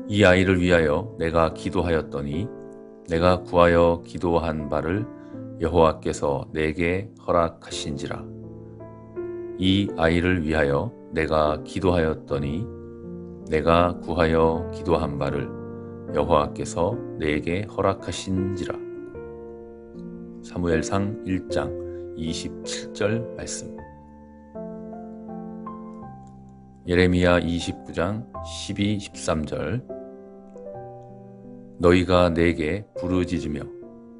이 아이를 위하여 내가 기도하였더니 내가 구하여 기도한 바를 여호와께서 내게 허락하신지라. 이 아이를 위하여 내가 기도하였더니 내가 구하여 기도한 바를 여호와께서 내게 허락하신지라. 사무엘상 1장 27절 말씀. 예레미야 29장 12, 13절. 너희가 내게 부르짖으며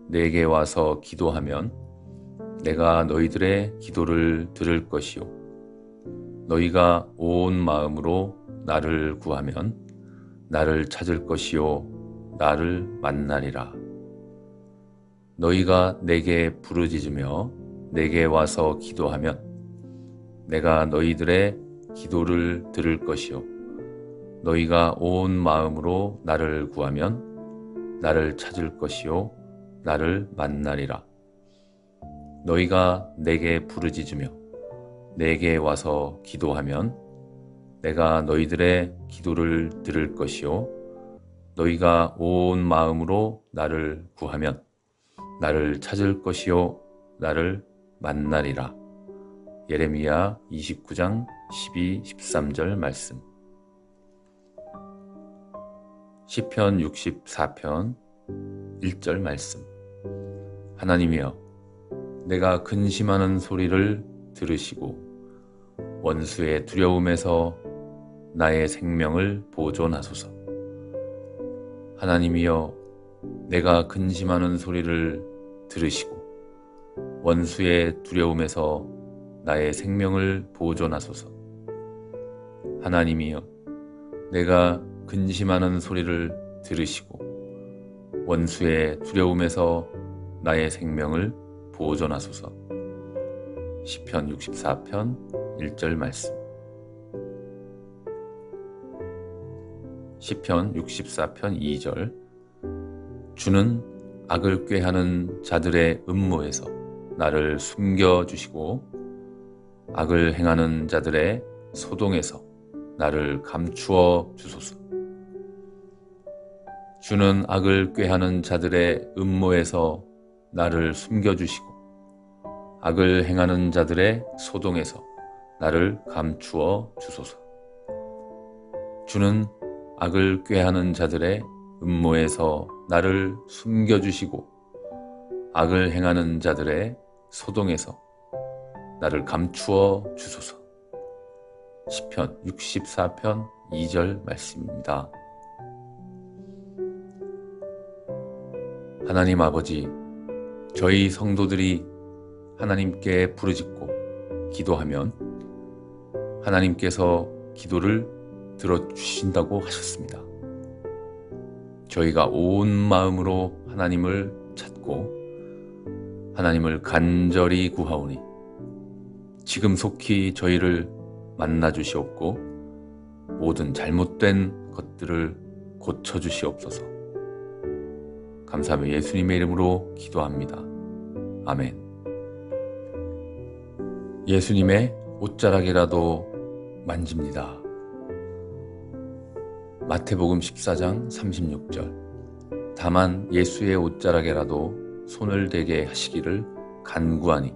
내게 와서 기도하면 내가 너희들의 기도를 들을 것이요 너희가 온 마음으로 나를 구하면 나를 찾을 것이요 나를 만나리라. 너희가 내게 부르짖으며 내게 와서 기도하면 내가 너희들의 기도를 들을 것이요 너희가 온 마음으로 나를 구하면 나를 찾을 것이요 나를 만나리라. 너희가 내게 부르짖으며 내게 와서 기도하면 내가 너희들의 기도를 들을 것이요 너희가 온 마음으로 나를 구하면 나를 찾을 것이요 나를 만나리라. 예레미야 29장 12, 13절 말씀. 시편 64편 1절 말씀. 하나님이여, 내가 근심하는 소리를 들으시고 원수의 두려움에서 나의 생명을 보존하소서. 하나님이여, 내가 근심하는 소리를 들으시고 원수의 두려움에서 나의 생명을 보존하소서. 하나님이여, 내가 근심하는 소리를 들으시고 원수의 두려움에서 나의 생명을 보존하소서. 시편 64편 1절 말씀. 시편 64편 2절. 주는 악을 꾀하는 자들의 음모에서 나를 숨겨주시고 악을 행하는 자들의 소동에서 나를 감추어 주소서. 주는 악을 꾀하는 자들의 음모에서 나를 숨겨주시고 악을 행하는 자들의 소동에서 나를 감추어 주소서. 주는 악을 꾀하는 자들의 음모에서 나를 숨겨주시고 악을 행하는 자들의 소동에서 나를 감추어 주소서. 시편 64편 2절 말씀입니다. 하나님 아버지, 저희 성도들이 하나님께 부르짖고 기도하면 하나님께서 기도를 들어주신다고 하셨습니다. 저희가 온 마음으로 하나님을 찾고 하나님을 간절히 구하오니 지금 속히 저희를 만나 주시옵고 모든 잘못된 것들을 고쳐 주시옵소서. 감사하며 예수님의 이름으로 기도합니다. 아멘. 예수님의 옷자락이라도 만집니다. 마태복음 14장 36절. 다만 예수의 옷자락에라도 손을 대게 하시기를 간구하니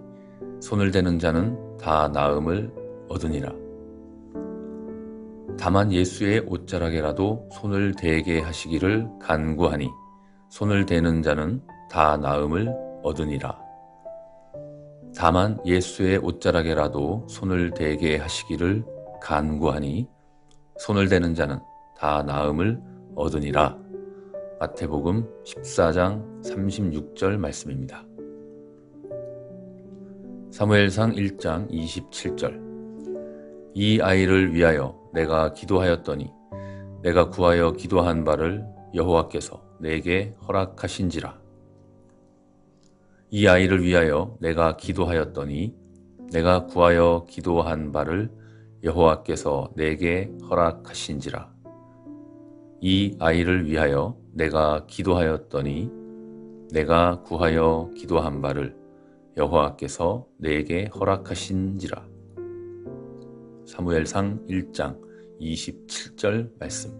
손을 대는 자는 다 나음을 얻으니라. 다만 예수의 옷자락에라도 손을 대게 하시기를 간구하니 손을 대는 자는 다 나음을 얻으니라. 다만 예수의 옷자락에라도 손을 대게 하시기를 간구하니 손을 대는 자는 다 나음을 얻으니라. 마태복음 14장 36절 말씀입니다. 사무엘상 1장 27절. 이 아이를 위하여 내가 기도하였더니 내가 구하여 기도한 바를 여호와께서 내게 허락하신지라. 이 아이를 위하여 내가 기도하였더니 내가 구하여 기도한 바를 여호와께서 내게 허락하신지라. 이 아이를 위하여 내가 기도하였더니 내가 구하여 기도한 바를 여호와께서 내게 허락하신지라. 사무엘상 1장 27절 말씀.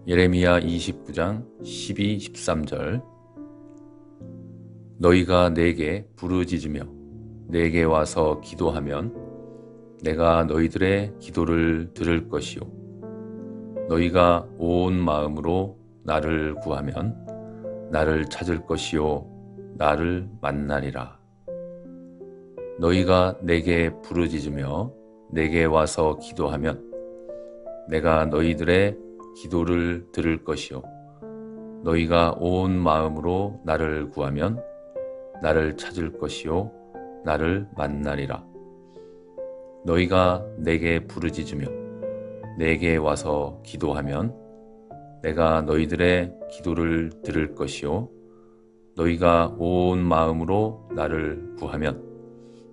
예레미야 29장 12, 13절. 너희가 내게 부르짖으며 내게 와서 기도하면 내가 너희들의 기도를 들을 것이요 너희가 온 마음으로 나를 구하면 나를 찾을 것이요 나를 만나리라. 너희가 내게 부르짖으며 내게 와서 기도하면 내가 너희들의 기도를 들을 것이요 너희가 온 마음으로 나를 구하면 나를 찾을 것이요 나를 만나리라. 너희가 내게 부르짖으며 내게 와서 기도하면 내가 너희들의 기도를 들을 것이요 너희가 온 마음으로 나를 구하면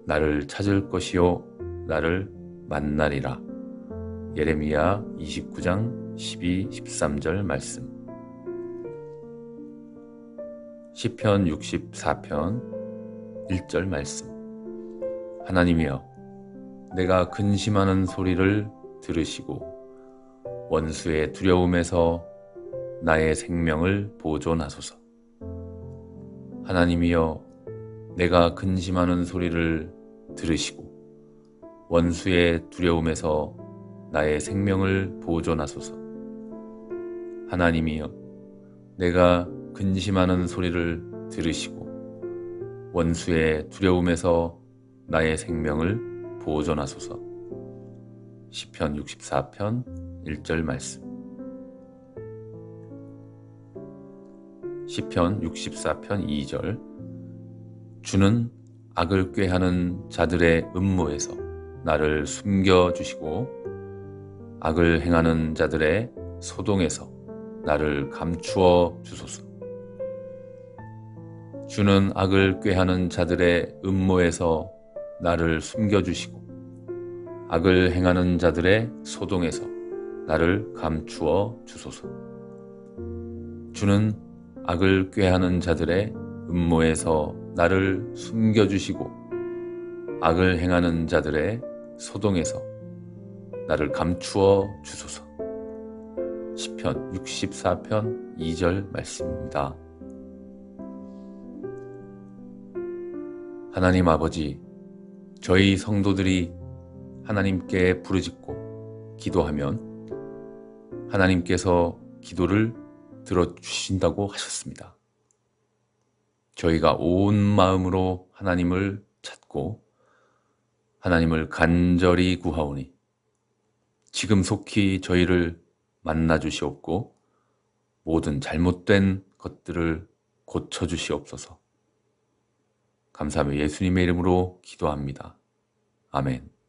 나를 찾을 것이요 나를 만나리라. 예레미야 29장 12, 13절 말씀. 시편 64편 1절 말씀. 하나님이여, 내가 근심하는 소리를 들으시고 원수의 두려움에서 나의 생명을 보존하소서. 하나님이여, 내가 근심하는 소리를 들으시고 원수의 두려움에서 나의 생명을 보존하소서. 하나님이여, 내가 근심하는 소리를 들으시고 원수의 두려움에서 나의 생명을 보존하소서. 시편 64편 1절 말씀. 시편 64편 2절. 주는 악을 꾀하는 자들의 음모에서 나를 숨겨주시고 악을 행하는 자들의 소동에서 나를 감추어 주소서. 주는 악을 꾀하는 자들의 음모에서 나를 숨겨주시고 악을 행하는 자들의 소동에서 나를 감추어 주소서. 주는 악을 꾀하는 자들의 음모에서 나를 숨겨주시고 악을 행하는 자들의 소동에서 나를 감추어 주소서. 시편 64편 2절 말씀입니다. 하나님 아버지, 저희 성도들이 하나님께 부르짖고 기도하면 하나님께서 기도를 들어주신다고 하셨습니다. 저희가 온 마음으로 하나님을 찾고 하나님을 간절히 구하오니 지금 속히 저희를 만나 주시옵고 모든 잘못된 것들을 고쳐 주시옵소서. 감사하며 예수님의 이름으로 기도합니다. 아멘.